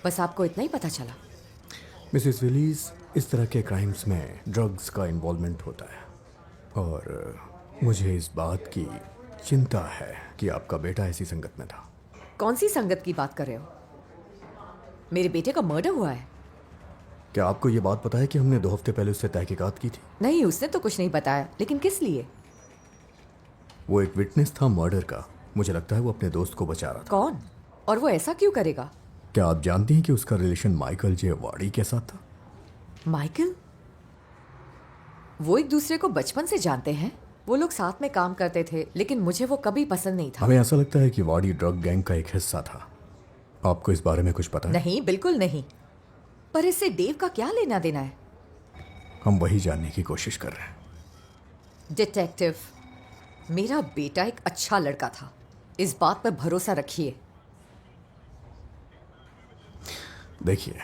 बस आपको इतना ही पता चला? मिसेस विलीज, इस तरह के क्राइम्स में ड्रग्स का इन्वॉल्वमेंट होता है और मुझे इस बात की चिंता है कि आपका बेटा ऐसी संगत में था। कौन सी संगत की बात कर रहे हो? मेरे बेटे का मर्डर हुआ है। क्या आपको ये बात पता है कि हमने 2 हफ्ते पहले उससे तहकीकात की थी? नहीं, उसने तो कुछ नहीं बताया, लेकिन किस लिए? वो एक विटनेस था मर्डर का। मुझे लगता है वो अपने दोस्त को बचा रहा था। कौन? और वो ऐसा क्यों करेगा? क्या आप जानती हैं कि उसका रिलेशन माइकल जे वाड़ी के साथ था? माइकल? वो एक दूसरे को बचपन से जानते हैं। वो लोग साथ में काम करते थे, लेकिन मुझे वो कभी पसंद नहीं था। हमें ऐसा लगता है कि वाड़ी ड्रग गैंग का एक हिस्सा था। आपको इस बारे में कुछ पता है? नहीं, बिल्कुल नहीं। पर इससे देव का क्या लेना देना है? हम वही जानने की कोशिश कर रहे हैं। डिटेक्टिव, मेरा बेटा एक अच्छा लड़का था, इस बात पर भरोसा रखिए। देखिए,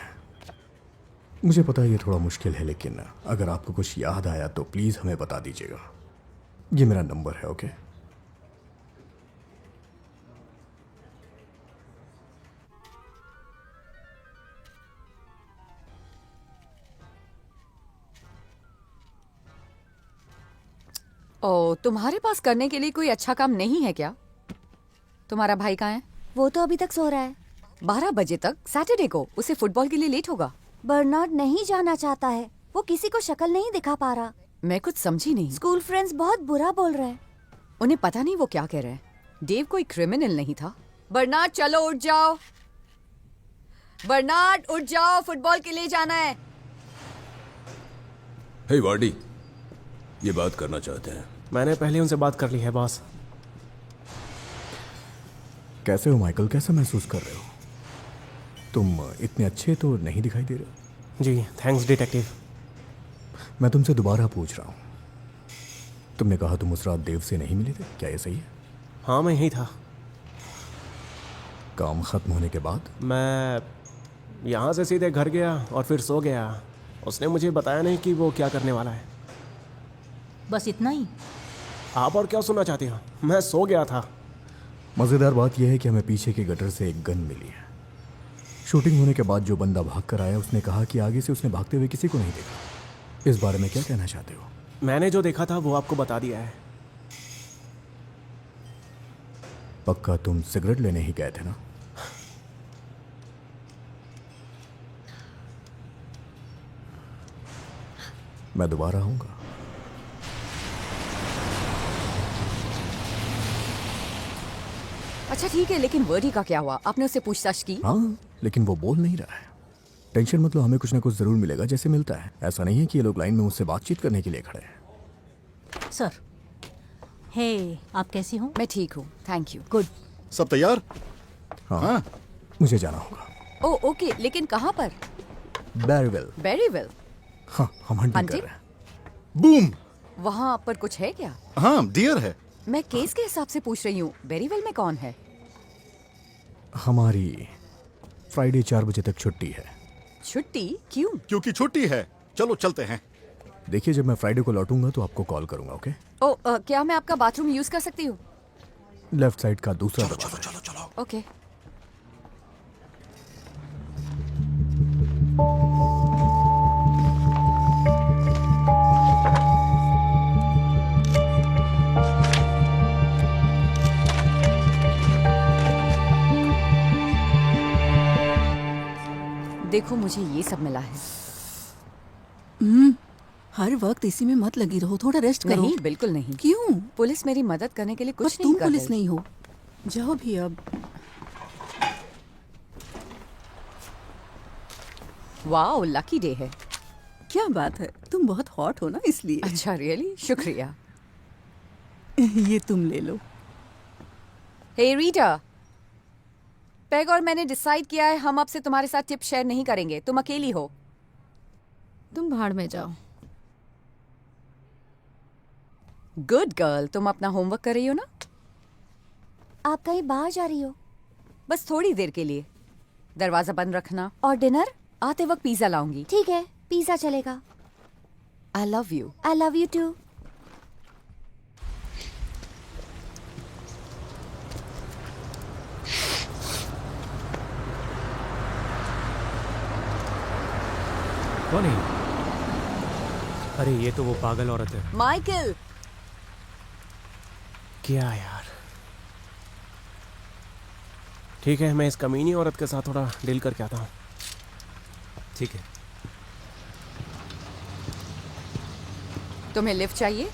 मुझे पता है ये थोड़ा मुश्किल है, लेकिन अगर आपको कुछ याद आया तो प्लीज हमें बता दीजिएगा। ये मेरा नंबर है, ओके? ओ, तुम्हारे पास करने के लिए कोई अच्छा काम नहीं है क्या? तुम्हारा भाई कहाँ है? वो तो अभी तक सो रहा है। 12 बजे तक सैटरडे को उसे फुटबॉल के लिए लेट होगा। बर्नार्ड नहीं जाना चाहता है। वो किसी को शक्ल नहीं दिखा पा रहा। मैं कुछ समझी नहीं। स्कूल फ्रेंड्स बहुत बुरा बोल रहे हैं। उन्हें पता नहीं वो क्या कह रहे हैं। डेव कोई क्रिमिनल नहीं था। बर्नार्ड, चलो उठ जाओ। बर्नार्ड, उठ जाओ, फुटबॉल के लिए जाना है। हे वार्डी, ये बात करना चाहते हैं। मैंने पहले उनसे बात कर ली है बॉस। कैसे हो माइकल? कैसा महसूस कर रहे हो? तुम इतने अच्छे तो नहीं दिखाई दे रहे। जी थैंक्स डिटेक्टिव। मैं तुमसे दोबारा पूछ रहा हूँ, तुमने कहा तुम उस रात देव से नहीं मिले थे, क्या ये सही है? हाँ मैं यही था। काम खत्म होने के बाद? मैं यहाँ से सीधे घर गया और फिर सो गया। उसने मुझे बताया नहीं कि वो क्या करने वाला है। बस इतना ही? आप और क्या सुनना चाहती हो? मैं सो गया था। मज़ेदार बात यह है कि हमें पीछे के गटर से एक गन मिली है। शूटिंग होने के बाद जो बंदा भाग कर आया उसने कहा कि आगे से उसने भागते हुए किसी को नहीं देखा। इस बारे में क्या कहना चाहते हो? मैंने जो देखा था वो आपको बता दिया है। पक्का तुम सिगरेट लेने ही गए थे ना? मैं दोबारा आऊंगा। अच्छा ठीक है, लेकिन वर्डी का क्या हुआ? आपने उससे पूछताछ की? हाँ, लेकिन वो बोल नहीं रहा है। टेंशन मत लो, हमें कुछ ना कुछ जरूर मिलेगा जैसे मिलता है। ऐसा नहीं है कि ये लोग लाइन में मुझसे बातचीत करने के लिए खड़े हैं। सर, हे, आप कैसी हो? मैं ठीक हूँ, थैंक यू। गुड। सब तैयार? हाँ, मुझे जाना होगा। ओ ओके, लेकिन कहाँ पर? बैरीवेल। बैरीवेल? हाँ, हम हंटिंग कर हंटिंग? रहे हैं। बूम! वहाँ पर कुछ है क्या? हाँ, डियर है। मैं केस के हिसाब से पूछ रही हूँ। बेरीवेल में कौन है? हमारी फ्राइडे 4 बजे तक छुट्टी है। छुट्टी? क्यों? क्योंकि छुट्टी है। चलो चलते हैं। देखिए, जब मैं फ्राइडे को लौटूंगा तो आपको कॉल करूंगा, ओके? ओ क्या मैं आपका बाथरूम यूज कर सकती हूँ? लेफ्ट साइड का दूसरा दरवाजा। चलो। ओके। देखो, मुझे ये सब मिला है। हर वक्त इसी में मत लगी रहो, थोड़ा रेस्ट करो। नहीं, बिल्कुल नहीं। क्यों? पुलिस मेरी मदद करने के लिए बस कुछ नहीं तुम कर पुलिस रही। नहीं हो। जाओ भी अब। वाओ, लकी डे है। क्या बात है, तुम बहुत हॉट हो ना इसलिए। अच्छा, रियली? शुक्रिया। ये तुम ले लो। हे रीटा, पेग और मैंने डिसाइड किया है हम अब से तुम्हारे साथ टिप शेयर नहीं करेंगे। तुम अकेली हो। तुम भाड़ में जाओ। Good girl. तुम अपना होमवर्क कर रही हो ना? आप कहीं बाहर जा रही हो? बस थोड़ी देर के लिए। दरवाजा बंद रखना। और डिनर? आते वक्त पिज्जा लाऊंगी। ठीक है, पिज्जा चलेगा। I love you. I love you too. कौन है? अरे ये तो वो पागल औरत है। माइकल! क्या यार। ठीक है, मैं इस कमीनी औरत के साथ थोड़ा डील करके आता हूँ। ठीक है। तुम्हें लिफ्ट चाहिए?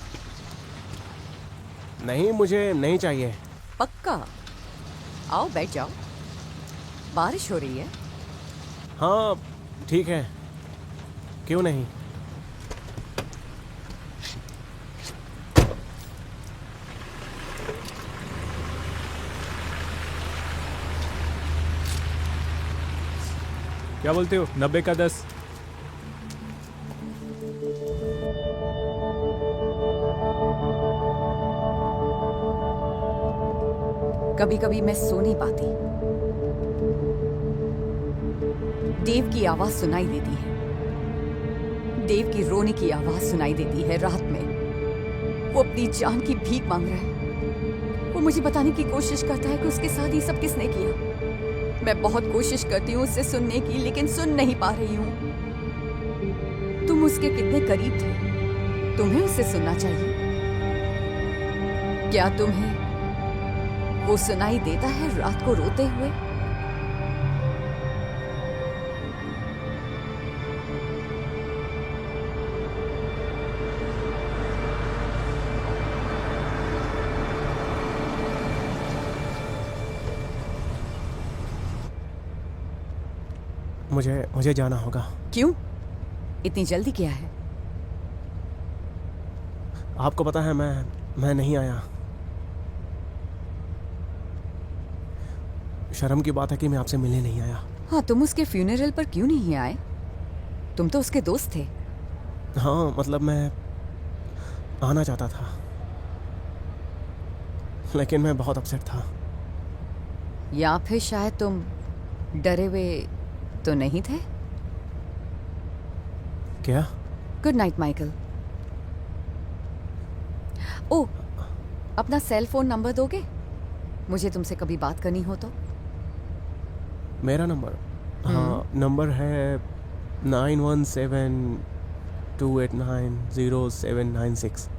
नहीं, मुझे नहीं चाहिए। पक्का? आओ बैठ जाओ। बारिश हो रही है। हाँ ठीक है, क्यों नहीं। क्या बोलते हो? 90 का 10। कभी कभी मैं सो नहीं पाती। देव की आवाज सुनाई देती है। देव की रोने की आवाज सुनाई देती है रात में। वो अपनी जान की भीख मांग रहा है। वो मुझे बताने की कोशिश करता है कि उसके साथ ये सब किसने किया। मैं बहुत कोशिश करती हूँ उससे सुनने की, लेकिन सुन नहीं पा रही हूँ। तुम उसके कितने करीब थे। तुम्हें उससे सुनना चाहिए। क्या तुम्हें वो सुनाई देता है रात को रोते हुए? मुझे जाना होगा। क्यों? इतनी जल्दी क्या है? आपको पता है मैं नहीं आया। शर्म की बात है कि मैं आपसे मिलने नहीं आया। हाँ, तुम उसके फ्यूनरल पर क्यों नहीं आए? तुम तो उसके दोस्त थे। हाँ मतलब मैं आना चाहता था, लेकिन मैं बहुत अपसेट था। या फिर शायद तुम डरे हुए तो नहीं थे? क्या? Good night Michael. ओह, अपना सेल फोन नंबर दोगे? मुझे तुमसे कभी बात करनी हो तो। मेरा नंबर? हाँ, नंबर है 9172890796।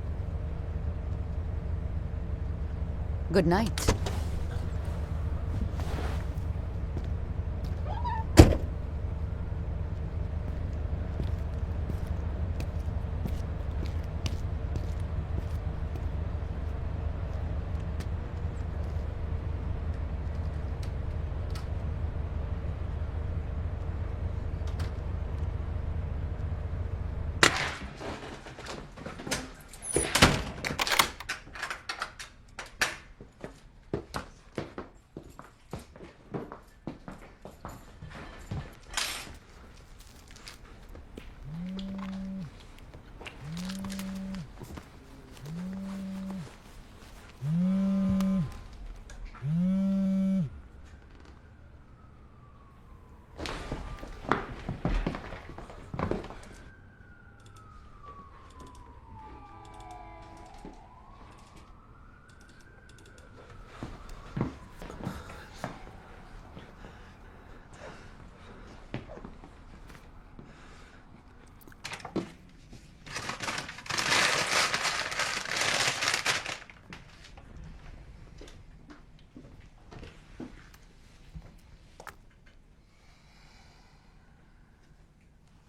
Good night.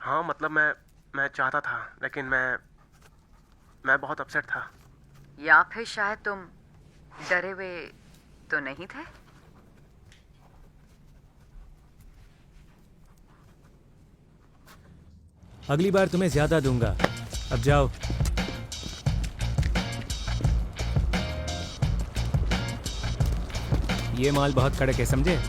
हाँ मतलब मैं चाहता था, लेकिन मैं बहुत अपसेट था। या फिर शायद तुम डरे हुए तो नहीं थे? अगली बार तुम्हें ज्यादा दूंगा। अब जाओ। ये माल बहुत कड़क है, समझे?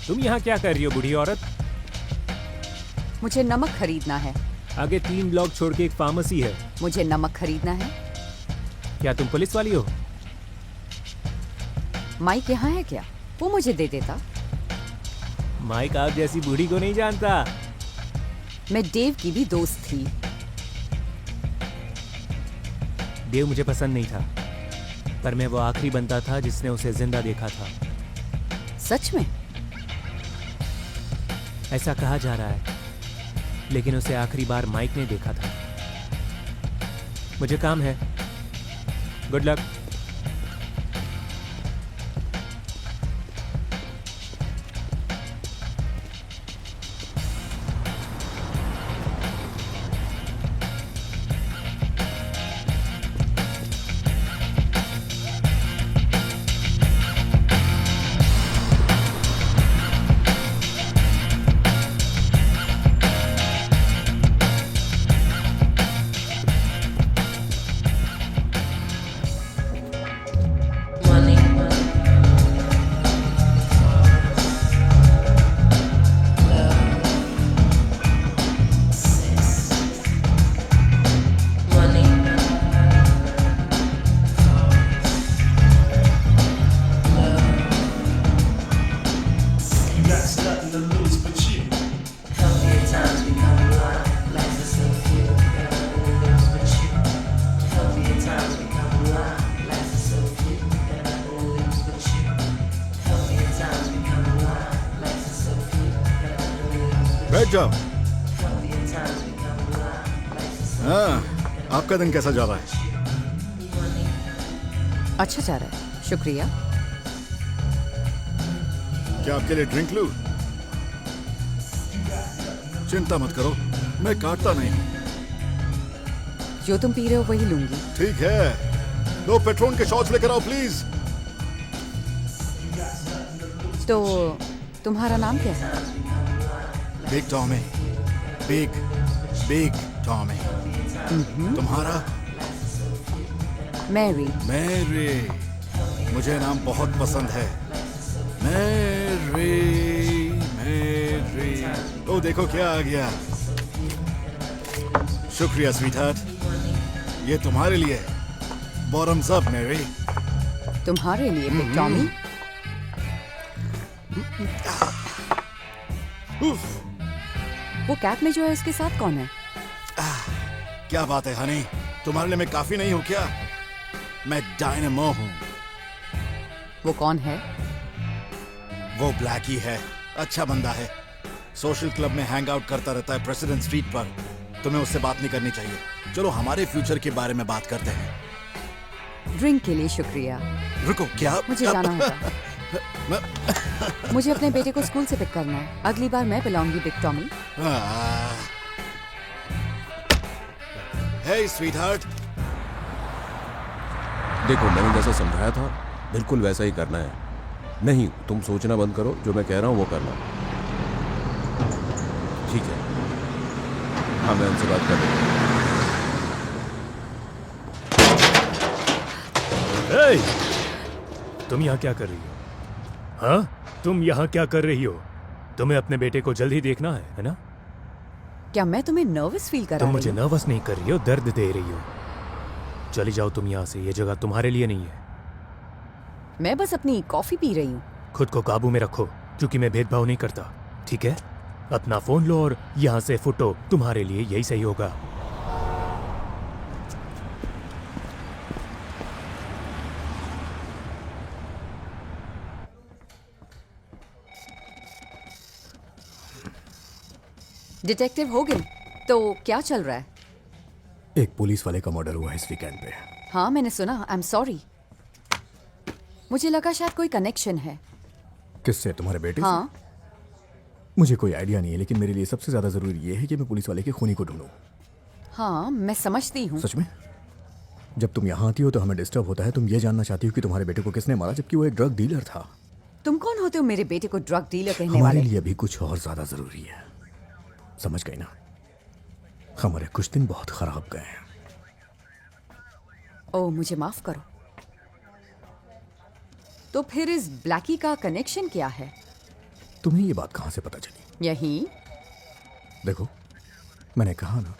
तुम यहाँ क्या कर रही हो बूढ़ी औरत? मुझे नमक खरीदना है। आगे 3 ब्लॉक छोड़ के एक फार्मेसी है। मुझे नमक खरीदना है। क्या तुम पुलिस वाली हो? माइक यहाँ है क्या? वो मुझे दे देता। माइक आप जैसी बूढ़ी को नहीं जानता। मैं डेव की भी दोस्त थी। देव मुझे पसंद नहीं था, पर मैं वो आखिरी बंदा था जिसने उसे जिंदा देखा था। सच में? ऐसा कहा जा रहा है, लेकिन उसे आखिरी बार माइक ने देखा था। मुझे काम है। Good luck. बैठ जाओ। हाँ, आपका दिन कैसा जा रहा है? अच्छा जा रहा है, शुक्रिया। क्या आपके लिए ड्रिंक लूं? चिंता मत करो, मैं काटता नहीं हूं। जो तुम पी रहे हो वही लूंगी। ठीक है, 2 पेट्रोन के शॉट्स लेकर आओ प्लीज। तो तुम्हारा नाम क्या है? Big Tommy. Big Tommy. तुम्हारा? मैरी। मैरी, मुझे नाम बहुत पसंद है। मैरी। ओ देखो क्या आ गया। शुक्रिया स्वीटहार्ट, ये तुम्हारे लिए। Bottoms up Mary. तुम्हारे लिए बिग टॉमी। वो कैप में जो है उसके साथ कौन है? क्या बात है हनी, तुम्हारे लिए मैं काफी नहीं हूं क्या? मैं डायनामो हूं। वो कौन है? वो ब्लैकी है, अच्छा बंदा है। सोशल क्लब में हैंग आउट करता रहता है प्रेसिडेंट स्ट्रीट पर। तुम्हें उससे बात नहीं करनी चाहिए। चलो हमारे फ्यूचर के बारे में बात करते हैं। ड्रिंक के लिए शुक्रिया। रुको, क्या? मुझे जाना होगा। मुझे अपने बेटे को स्कूल से पिक करना है। अगली बार मैं पिलाऊंगी बिग टॉमी। हे स्वीटहार्ट। देखो, मैंने जैसा समझाया था बिल्कुल वैसा ही करना है। नहीं, तुम सोचना बंद करो, जो मैं कह रहा हूँ वो करना। ठीक है? हाँ, मैं उनसे बात कर रहा हूँ। तुम यहाँ क्या कर रही हो? हाँ, तुम यहाँ क्या कर रही हो? तुम्हें अपने बेटे को जल्द ही देखना है ना? क्या मैं तुम्हें नर्वस फील कर तुम रही मुझे हूँ? नर्वस नहीं कर रही हो, दर्द दे रही हो। चली जाओ तुम यहाँ से, ये जगह तुम्हारे लिए नहीं है। मैं बस अपनी कॉफी पी रही हूँ। खुद को काबू में रखो, क्योंकि मैं भेदभाव नहीं करता, ठीक है? अपना फोन लो और यहाँ से फुटो, तुम्हारे लिए यही सही होगा। डिटेक्टिव होगिन, तो क्या चल रहा है? एक पुलिस वाले का मर्डर हुआ है इस वीकेंड पे। हाँ, मैंने सुना। I am sorry. मुझे लगा शायद कोई कनेक्शन है। किससे? तुम्हारे बेटे से? हाँ। मुझे कोई आइडिया नहीं है, लेकिन मेरे लिए सबसे ज्यादा जरूरी ये है कि मैं पुलिस वाले के खूनी को ढूंढूं। हाँ, मैं समझती हूँ। सच में? जब तुम यहाँ आती हो तो हमें डिस्टर्ब होता है। तुम ये जानना चाहती हो कि तुम्हारे बेटे को किसने मारा, जबकि वो एक ड्रग डीलर था। तुम कौन होते हो मेरे बेटे को ड्रग डीलर कहने हमारे वाले? लिए भी कुछ और ज्यादा जरूरी है, समझ गई ना? हमारे कुछ दिन बहुत खराब गए हैं। ओह, मुझे माफ करो। तो फिर इस ब्लैकी का कनेक्शन क्या है? तुम्हें ये बात कहाँ से पता चली? यही देखो, मैंने कहा ना,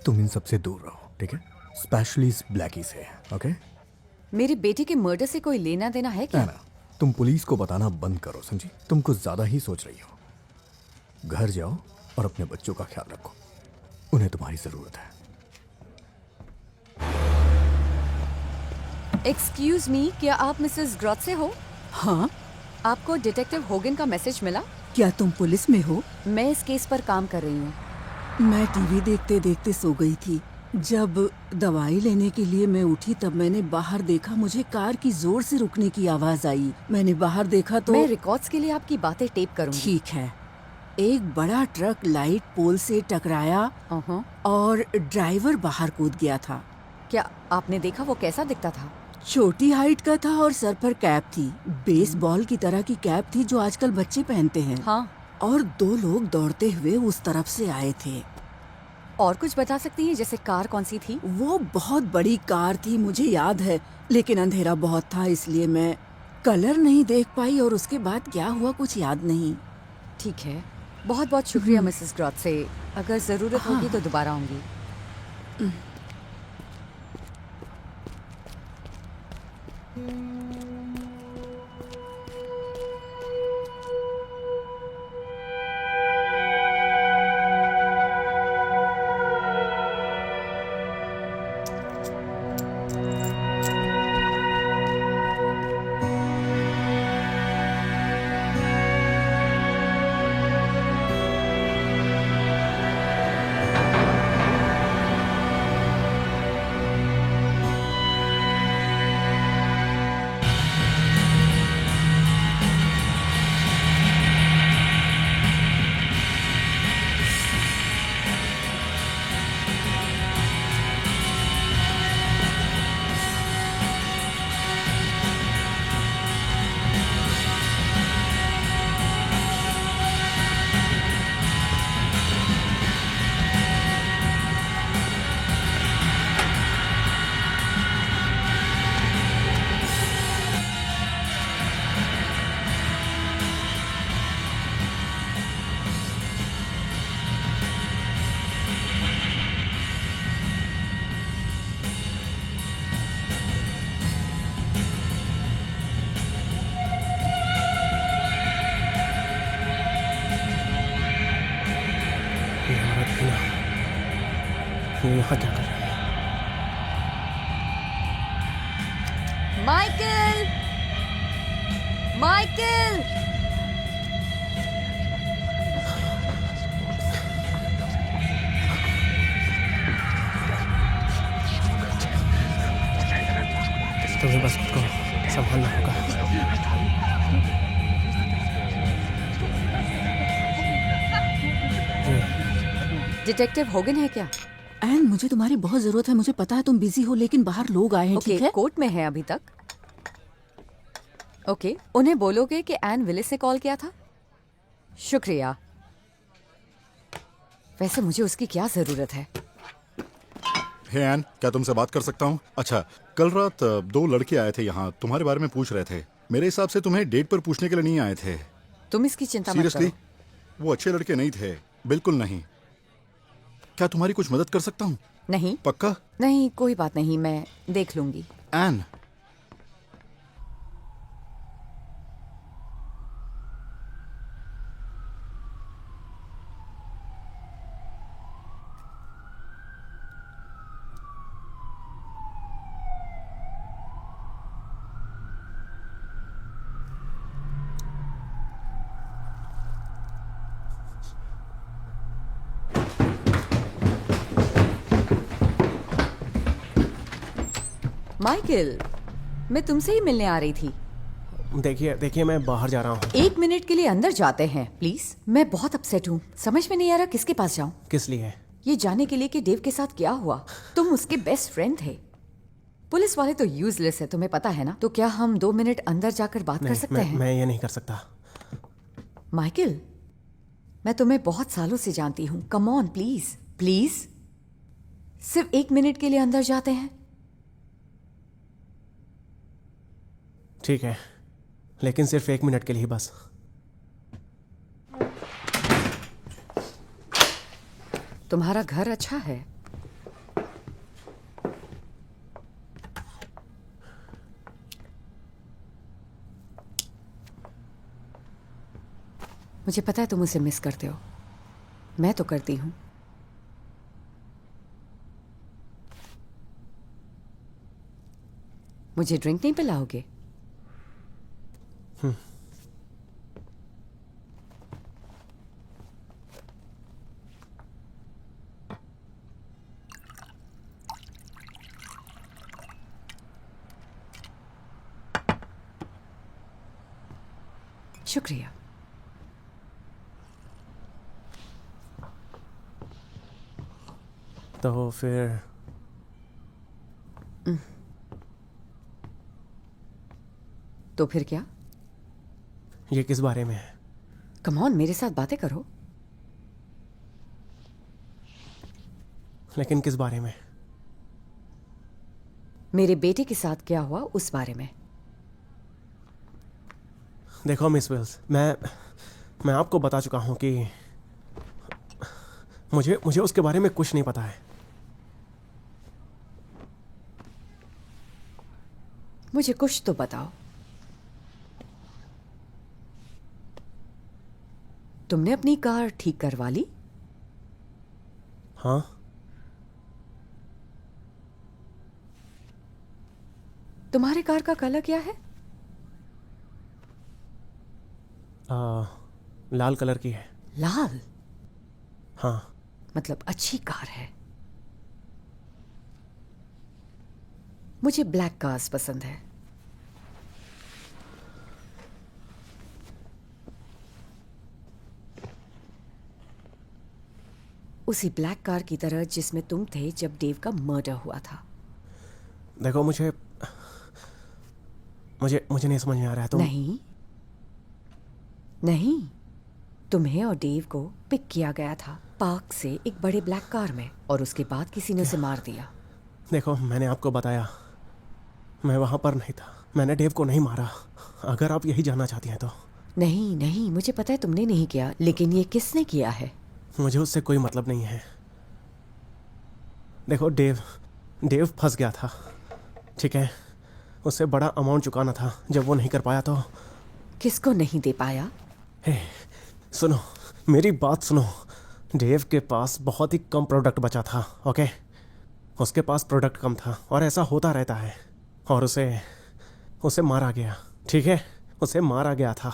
तुम इन सबसे दूर रहो, ठीक है? स्पेशली इस ब्लैकी से, ओके? मेरे बेटे के मर्डर से कोई लेना देना है क्या? ना, तुम पुलिस को बताना बंद करो, समझी? तुम कुछ ज्यादा ही सोच रही हो। घर जाओ और अपने बच्चों का ख्याल रखो, उन्हें तुम्हारी जरूरत है। एक्सक्यूज मी, क्या आप मिसेस ग्रॉथ से हो? हाँ, आपको डिटेक्टिव होगन का मैसेज मिला? क्या तुम पुलिस में हो? मैं इस केस पर काम कर रही हूँ। मैं टीवी देखते देखते सो गई थी। जब दवाई लेने के लिए मैं उठी तब मैंने बाहर देखा, मुझे कार की जोर से रुकने की आवाज आई। मैंने बाहर देखा तो मैं रिकॉर्ड्स के लिए आपकी बातें टेप करूंगी। ठीक है। एक बड़ा ट्रक लाइट पोल से टकराया और ड्राइवर बाहर कूद गया था। क्या आपने देखा वो कैसा दिखता था? छोटी हाइट का था और सर पर कैप थी, बेसबॉल की तरह की कैप थी जो आजकल बच्चे पहनते हैं। हाँ। और 2 लोग दौड़ते हुए उस तरफ से आए थे। और कुछ बता सकती हैं, जैसे कार कौन सी थी? वो बहुत बड़ी कार थी, मुझे याद है, लेकिन अंधेरा बहुत था इसलिए मैं कलर नहीं देख पाई और उसके बाद क्या हुआ कुछ याद नहीं। ठीक है, बहुत बहुत शुक्रिया मिसेस ग्रॉथ से। अगर जरूरत होगी तो दोबारा आऊंगी। ये यहाँ क्या कर रहा है? माइकल! माइकल! तुम्हें बस खुद को संभालना होगा। डिटेक्टिव होगन है क्या? एन, मुझे तुम्हारी बहुत जरूरत है। मुझे पता है तुम बिजी हो, लेकिन बाहर लोग आए हैं, ठीक है? कोर्ट में है अभी तक। ओके, उन्हें बोलोगे कि एन विलिस ने कॉल किया था? शुक्रिया। वैसे मुझे उसकी क्या जरूरत है? हे एन, क्या तुमसे बात कर सकता हूँ? अच्छा, कल रात 2 लड़के आए थे यहाँ, तुम्हारे बारे में पूछ रहे थे। मेरे हिसाब से तुम्हें डेट पर पूछने के लिए नहीं आए थे। तुम इसकी चिंता मत सीरियसली, करो। वो अच्छे लड़के नहीं थे, बिल्कुल नहीं। क्या तुम्हारी कुछ मदद कर सकता हूँ? नहीं। पक्का? नहीं, कोई बात नहीं, मैं देख लूंगी। एन, माइकल, मैं तुमसे ही मिलने आ रही थी। देखिए मैं बाहर जा रहा हूँ। 1 मिनट के लिए अंदर जाते हैं प्लीज। मैं बहुत अपसेट हूँ, समझ में नहीं आ रहा किसके पास जाऊँ। किस लिए? ये जानने के लिए कि डेव के साथ क्या हुआ। तुम उसके बेस्ट फ्रेंड थे। पुलिस वाले तो यूजलेस है, तुम्हें पता है ना। तो क्या हम 2 मिनट अंदर जाकर बात कर सकते हैं? मैं ये नहीं कर सकता। माइकल, मैं तुम्हें बहुत सालों से जानती हूँ। कम ऑन प्लीज प्लीज, सिर्फ 1 मिनट के लिए अंदर जाते हैं। ठीक है, लेकिन सिर्फ 1 मिनट के लिए बस। तुम्हारा घर अच्छा है। मुझे पता है तुम उसे मिस करते हो, मैं तो करती हूं। मुझे ड्रिंक नहीं पिलाओगे? शुक्रिया। तो फिर तो फिर क्या? ये किस बारे में है? कम ऑन, मेरे साथ बातें करो। लेकिन किस बारे में? मेरे बेटे के साथ क्या हुआ उस बारे में। देखो मिस विल्स, मैं आपको बता चुका हूं कि मुझे उसके बारे में कुछ नहीं पता है। मुझे कुछ तो बताओ। तुमने अपनी कार ठीक करवा ली? हाँ। तुम्हारे कार का कलर क्या है? लाल कलर की है। लाल? हाँ। मतलब अच्छी कार है। मुझे ब्लैक कार्स पसंद है। उसी ब्लैक कार की तरह जिसमें तुम थे जब डेव का मर्डर हुआ था। देखो मुझे नहीं समझ में आ रहा है। नहीं, तुम्हें और डेव को पिक किया गया था पार्क से एक बड़े ब्लैक कार में, और उसके बाद किसी ने उसे मार दिया। देखो मैंने आपको बताया, मैं वहां पर नहीं था। मैंने डेव को नहीं मारा, अगर आप यही जानना चाहती हैं तो। नहीं, मुझे पता है तुमने नहीं किया, लेकिन ये किसने किया है? मुझे उससे कोई मतलब नहीं है। देखो डेव फंस गया था, ठीक है? उससे बड़ा अमाउंट चुकाना था। जब वो नहीं कर पाया तो। किसको नहीं दे पाया? सुनो, मेरी बात सुनो। डेव के पास बहुत ही कम प्रोडक्ट बचा था, ओके? उसके पास प्रोडक्ट कम था और ऐसा होता रहता है। और उसे मारा गया, ठीक है? उसे मारा गया था।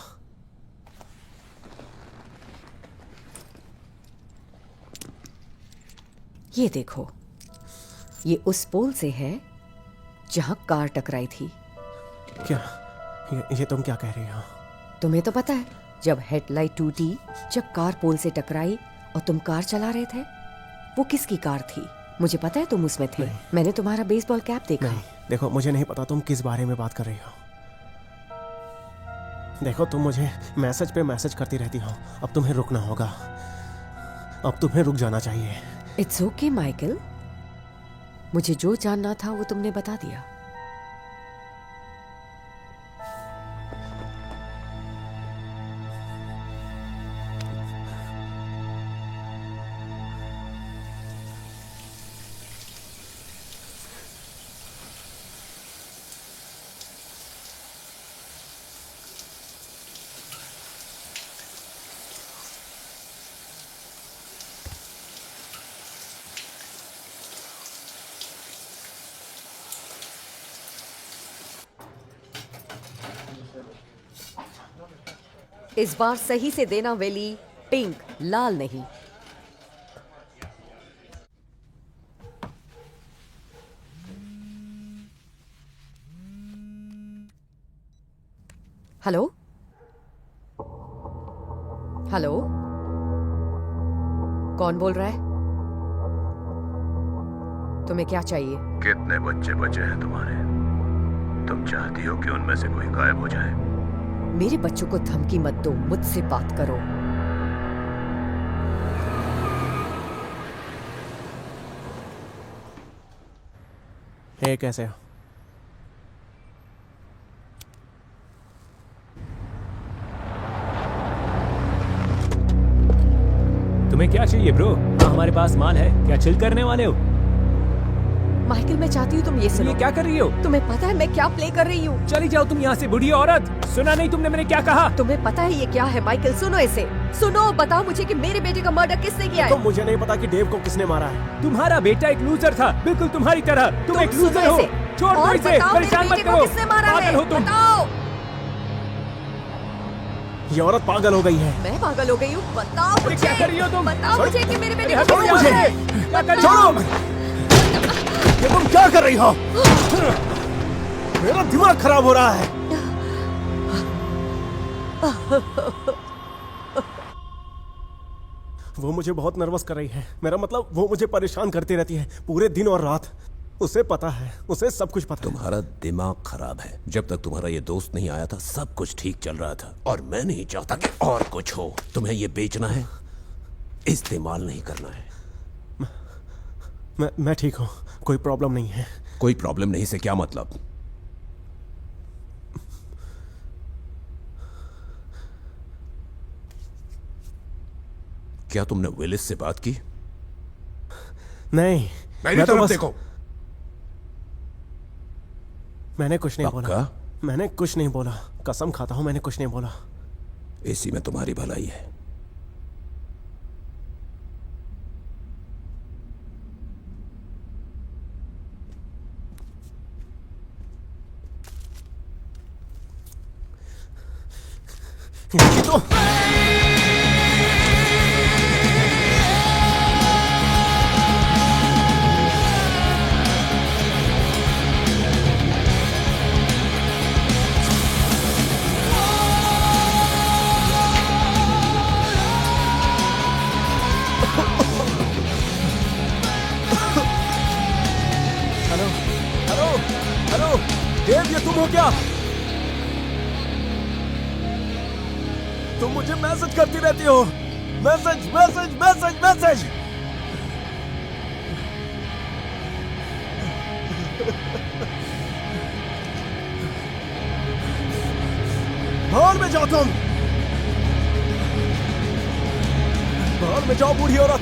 ये देखो, ये उस पोल से है जहां कार टकराई थी। क्या ये तुम क्या कह रही हो? तुम्हें तो पता है, जब हेडलाइट टूटी, जब कार पोल से टकराई और तुम कार चला रहे थे, वो किसकी कार थी? मुझे पता है तुम उसमें थे। मैंने तुम्हारा बेसबॉल कैप देखा। नहीं, देखो मुझे नहीं पता तुम किस बारे में बात कर रही हो। देखो तुम मुझे मैसेज पे मैसेज करती रहती हो। अब तुम्हें रुकना होगा। अब तुम्हें रुक जाना चाहिए। इट्स ओके माइकल, मुझे जो जानना था वो तुमने बता दिया। इस बार सही से देना वेली, पिंक, लाल नहीं। हेलो हेलो, कौन बोल रहा है? तुम्हें क्या चाहिए? कितने बच्चे बचे हैं तुम्हारे? तुम चाहती हो कि उनमें से कोई गायब हो जाए? मेरे बच्चों को धमकी मत दो, मुझसे बात करो। कैसे हो? तुम्हें क्या चाहिए ब्रो? हमारे पास माल है, क्या चिल करने वाले हो? माइकल, मैं चाहती हूँ तुम ये सुनो। ये क्या कर रही हो? तुम्हें पता है मैं क्या प्ले कर रही हूँ? चली जाओ तुम यहाँ से, बुढ़ी औरत। सुना नहीं तुमने मैंने क्या कहा? तुम्हें पता है ये क्या है माइकल? सुनो इसे, सुनो, बताओ मुझे कि मेरे बेटे का मर्डर किसने किया तो है? मुझे नहीं पता कि डेव को किसने मारा है। तुम्हारा बेटा एक लूजर था, बिल्कुल तुम्हारी तरह। तुम एक सुनो लूजर हो। इसे। छोड़ दो और इसे, बताओ मेरे परेशान मत बेटे को करो। किसने मारा पागल है? हो तुम। बताओ। ये औरत पागल हो गई है। मैं पागल हो गई हूँ? बताओ अरे मुझे। क्या कर रही हो तुम? बताओ छोड़। मुझे कि मेरे बेटे अरे को हटो किसने मुझे। मारा है? क्या कर रही छोड़ो। हो? ये तुम क्या कर रही हो? मेरा दिमाग खराब हो रहा है। वो मुझे बहुत नर्वस कर रही है। मेरा मतलब वो मुझे परेशान करती रहती है पूरे दिन और रात। उसे पता है, उसे सब कुछ पता है। तुम्हारा दिमाग खराब है। जब तक तुम्हारा ये दोस्त नहीं आया था सब कुछ ठीक चल रहा था, और मैं नहीं चाहता कि और कुछ हो। तुम्हें ये बेचना है, इस्तेमाल नहीं करना है। मैं ठीक हूँ, कोई प्रॉब्लम नहीं है। कोई प्रॉब्लम नहीं से क्या मतलब? क्या तुमने विलिस से बात की? नहीं, मेरी मैं तो तरफ बस- देखो। मैंने कुछ नहीं बोला। पक्का? मैंने कुछ नहीं बोला, कसम खाता हूँ मैंने कुछ नहीं बोला। इसी में तुम्हारी भलाई है। ये तो हेलो हेलो हेलो देव, ये तुम हो क्या? तुम मुझे मैसेज करती रहती हो। Message message message message. बाहर में जाओ तुम, बाहर में जाओ बूढ़ी औरत।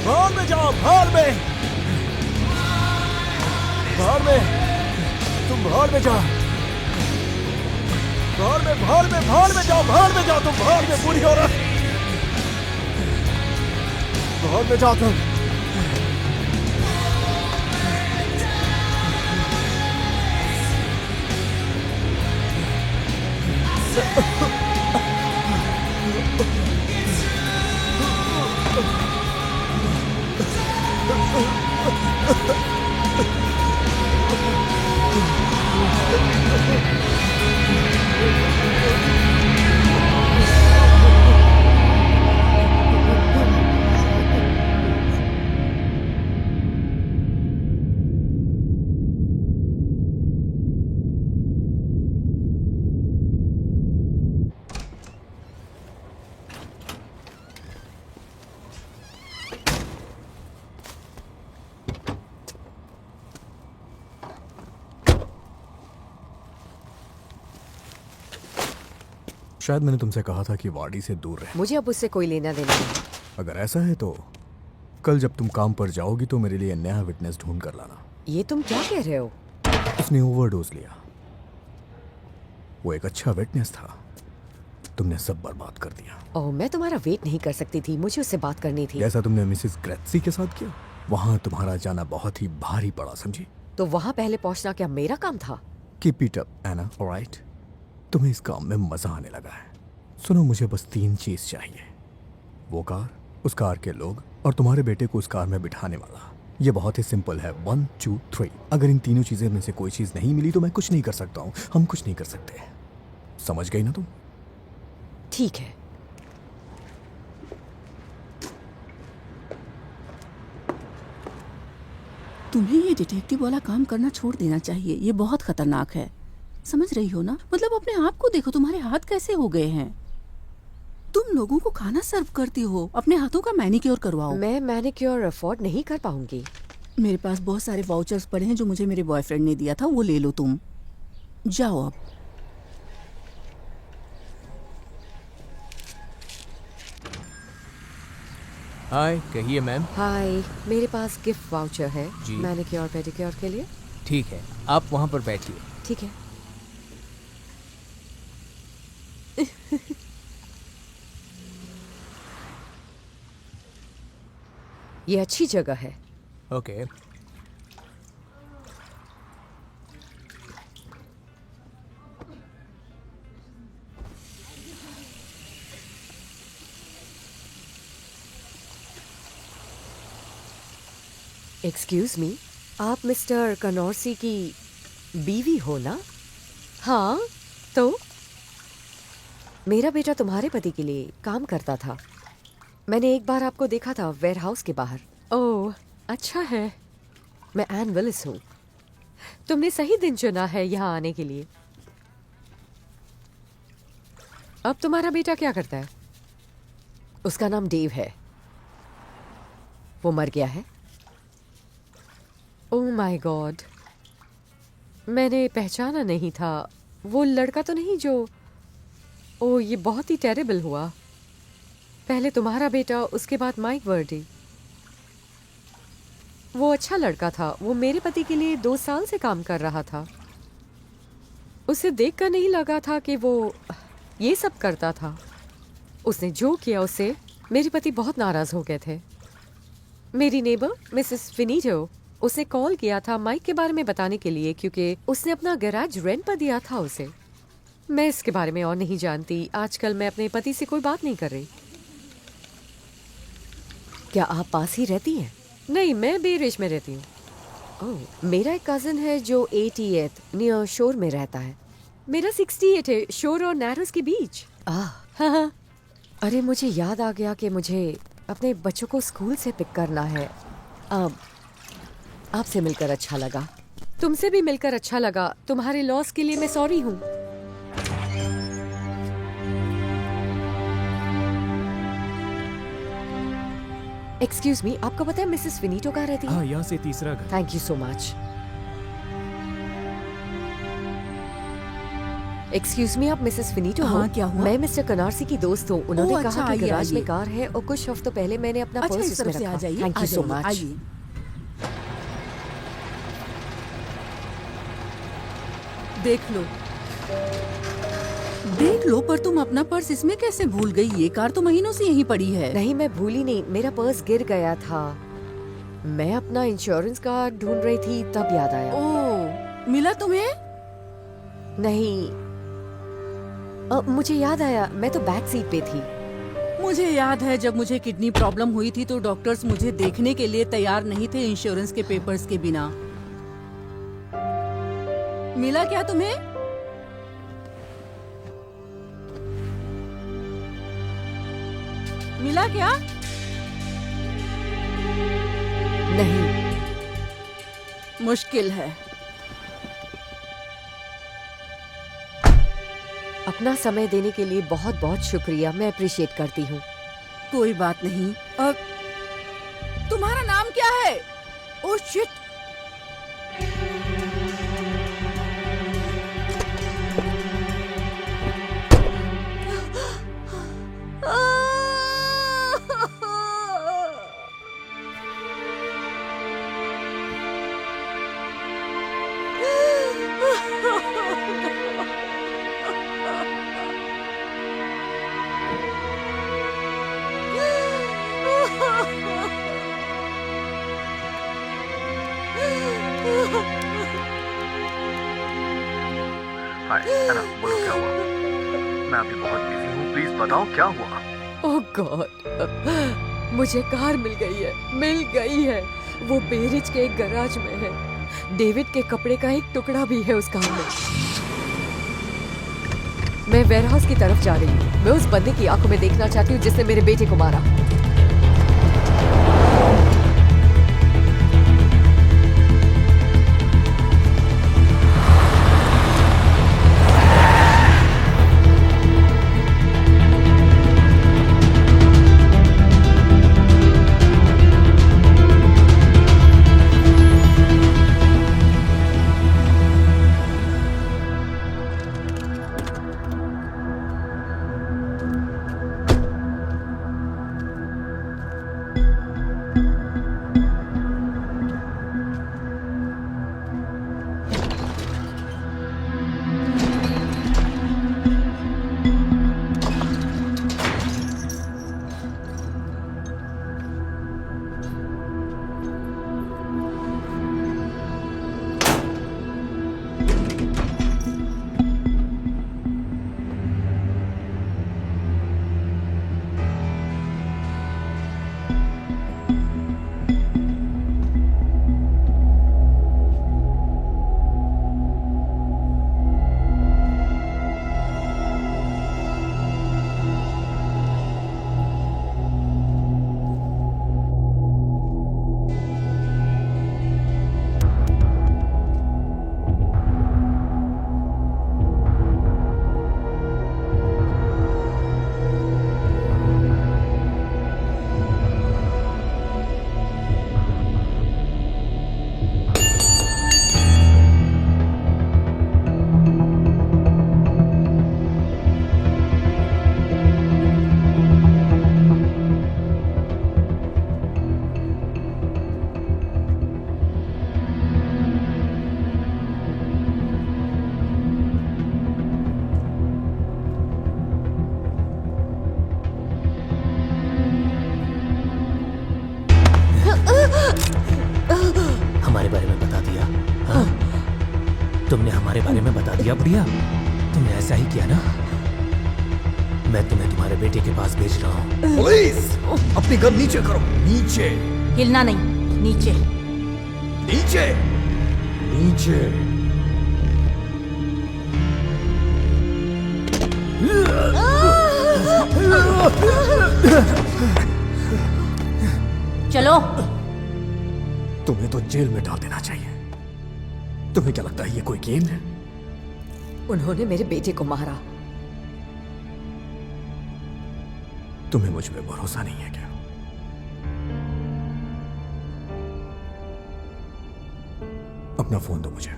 बाहर में जाओ, बाहर में, बाहर में, तुम बाहर में जाओ, बाहर में, बाहर में, बाहर में जाओ, बाहर में जाओ तुम, बाहर में बूढ़ी औरत, बाहर में जाओ तुम। शायद मैंने तुमसे कहा था कि वाडी से दूर रहे। मुझे अब उससे कोई लेना देना नहीं। अगर ऐसा है तो कल जब तुम काम पर जाओगी तो मेरे लिए नया विटनेस ढूंढ कर लाना। ये तुम क्या कह रहे हो? उसने ओवरडोज लिया। वो एक अच्छा विटनेस था, तुमने सब बर्बाद कर दिया। ओह, मैं तुम्हारा वेट नहीं कर सकती थी, मुझे उससे बात करनी थी। जैसा तुमने मिसेस ग्रेत्सी के साथ किया, वहां तुम्हारा जाना बहुत ही भारी पड़ा, समझी? तो वहां पहले पहुंचना क्या मेरा काम था? Keep it up Anna, alright? तुम्हें इस काम में मजा आने लगा है। सुनो, मुझे बस 3 चीज चाहिए। वो कार, उस कार के लोग, और तुम्हारे बेटे को उस कार में बिठाने वाला। ये बहुत ही सिंपल है, 1 2 3। अगर इन तीनों चीजें में से कोई चीज नहीं मिली तो मैं कुछ नहीं कर सकता हूँ। हम कुछ नहीं कर सकते। समझ गई ना तुम? ठीक है। तुम्हें ये डिटेक्टिव वाला काम करना छोड़ देना चाहिए। ये बहुत खतरनाक है, समझ रही हो ना? मतलब अपने आप को देखो, तुम्हारे हाथ कैसे हो गए हैं। तुम लोगों को खाना सर्व करती हो, अपने हाथों का मैनिक्योर करवाओ। मैं मैनिक्योर अफोर्ड नहीं कर पाऊंगी। मेरे पास बहुत सारे वाउचर्स पड़े हैं जो मुझे मेरे बॉयफ्रेंड ने दिया था, वो ले लो तुम। जाओ अब। हाय, कहिए मैम। हाय, मेरे पास गिफ्ट वाउचर है जी। मैनिक्योर पेडिक्योर के लिए। ठीक है, आप वहाँ पर बैठिए। ठीक है। ये अच्छी जगह है। ओके। एक्सक्यूज मी, आप मिस्टर कनौरसी की बीवी हो ना? हाँ, तो मेरा बेटा तुम्हारे पति के लिए काम करता था। मैंने एक बार आपको देखा था वेयरहाउस के बाहर। ओह, अच्छा है। मैं एन विलिस हूँ। तुमने सही दिन चुना है यहाँ आने के लिए। अब तुम्हारा बेटा क्या करता है? उसका नाम डेव है। वो मर गया है। ओह माय गॉड, मैंने पहचाना नहीं था। वो लड़का तो नहीं जो... ओह, ये बहुत ही टेरेबल हुआ। पहले तुम्हारा बेटा, उसके बाद माइक वर्डी। वो अच्छा लड़का था। वो मेरे पति के लिए 2 साल से काम कर रहा था। उसे देखकर नहीं लगा था कि वो ये सब करता था। उसने जो किया उससे मेरे पति बहुत नाराज हो गए थे। मेरी नेबर मिसेस फिनीटो, उसने कॉल किया था माइक के बारे में बताने के लिए, क्योंकि उसने अपना गैराज रेंट पर दिया था उसे। मैं इसके बारे में और नहीं जानती। आजकल मैं अपने पति से कोई बात नहीं कर रही। क्या आप पास ही रहती हैं? नहीं, मैं बेरिज में रहती हूँ। ओह, मेरा एक कज़न है जो 88 नियर शोर में रहता है। मेरा 68 है, शोर और नैरोस के बीच। हाँ। अरे, मुझे याद आ गया कि मुझे अपने बच्चों को स्कूल से पिक करना है। अब आपसे मिलकर अच्छा लगा। तुमसे भी मिलकर अच्छा लगा। तुम्हारे लॉस के लिए मैं सॉरी हूँ। एक्सक्यूज मी, आपको पता है मिसेस फिनीटो कहाँ रहती है? हाँ, यहाँ से तीसरा घर। Thank you so much. Excuse me, आप मिसेस फिनीटो हो? हाँ, क्या हुआ? मैं मिस्टर कनारसी की दोस्त हूँ। उन्होंने ओह, कहा अच्छा, कि आइए, गैराज में आइए। कार है और कुछ हफ्तों पहले मैंने अपना अच्छा, पर्स इस इसमें तरफ से आ रखा। जाइए। Thank you so much. आइए। देख लो, देख लो, पर तुम अपना पर्स इसमें कैसे भूल गई? ये कार तो महीनों से यहीं पड़ी है। नहीं, मैं भूली नहीं। मेरा पर्स गिर गया था। मैं अपना इंश्योरेंस कार्ड ढूंढ रही थी, तब याद आया। ओह, मिला तुम्हें? नहीं, मुझे याद आया, मैं तो बैक सीट पे थी। मुझे याद है जब मुझे किडनी प्रॉब्लम हुई थी तो डॉक्टर्स मुझे देखने के लिए तैयार नहीं थे इंश्योरेंस के पेपर्स के बिना। मिला क्या तुम्हें? मिला क्या? नहीं, मुश्किल है। अपना समय देने के लिए बहुत बहुत शुक्रिया। मैं अप्रिशिएट करती हूँ। कोई बात नहीं। तुम्हारा नाम क्या है? Oh shit. हाय एना, बोलो क्या हुआ? मैं अभी बहुत बिजी हूँ, प्लीज बताओ क्या हुआ? ओह गॉड, मुझे कार मिल गई है। मिल गई है। वो बेरिज के एक गैराज में है। डेविड के कपड़े का एक टुकड़ा भी है उस कार में। मैं वेयरहाउस की तरफ जा रही हूँ। मैं उस बंदे की आंखों में देखना चाहती हूँ जिसने मेरे बेटे को मारा। तुमने हमारे बारे में बता दिया बुढ़िया। तुमने ऐसा ही किया ना। मैं तुम्हें तुम्हारे बेटे के पास भेज रहा हूँ। पुलिस, अपनी गन नीचे करो। नीचे, हिलना नहीं, नीचे। नीचे, नीचे। चलो। तुम्हें तो जेल में डाल देना चाहिए। तुम्हें क्या लगता है ये कोई गेम है? उन्होंने मेरे बेटे को मारा। तुम्हें मुझ पे भरोसा नहीं है क्या? अपना फोन दो मुझे।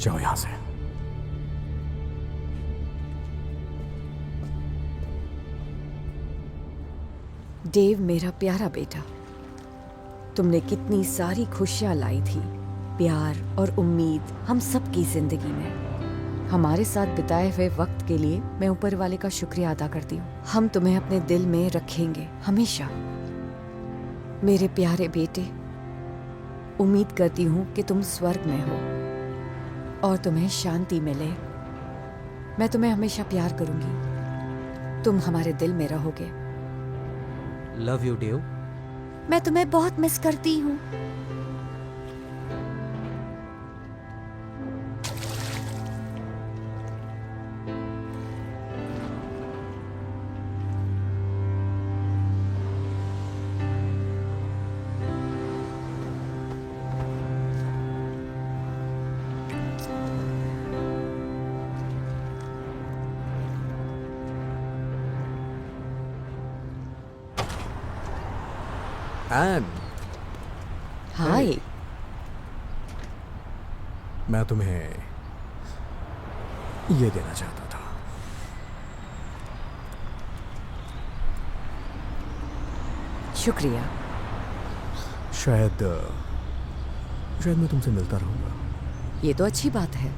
जाओ यहां से। डेव मेरा प्यारा बेटा, तुमने कितनी सारी खुशियां लाई थी, प्यार और उम्मीद हम सबकी जिंदगी में। हमारे साथ बिताए हुए वक्त के लिए मैं ऊपर वाले का शुक्रिया अदा करती हूँ। हम तुम्हें अपने दिल में रखेंगे हमेशा। मेरे प्यारे बेटे, उम्मीद करती हूँ कि तुम स्वर्ग में हो और तुम्हें शांति मिले। मैं तुम्हें हमेशा प्यार करूंगी। तुम हमारे दिल में रहोगे। Love you Dave. मैं तुम्हें बहुत मिस करती हूँ। Ann, hi. मैं तुम्हें ये देना चाहता था। शुक्रिया। शायद मैं तुमसे मिलता रहूंगा। ये तो अच्छी बात है।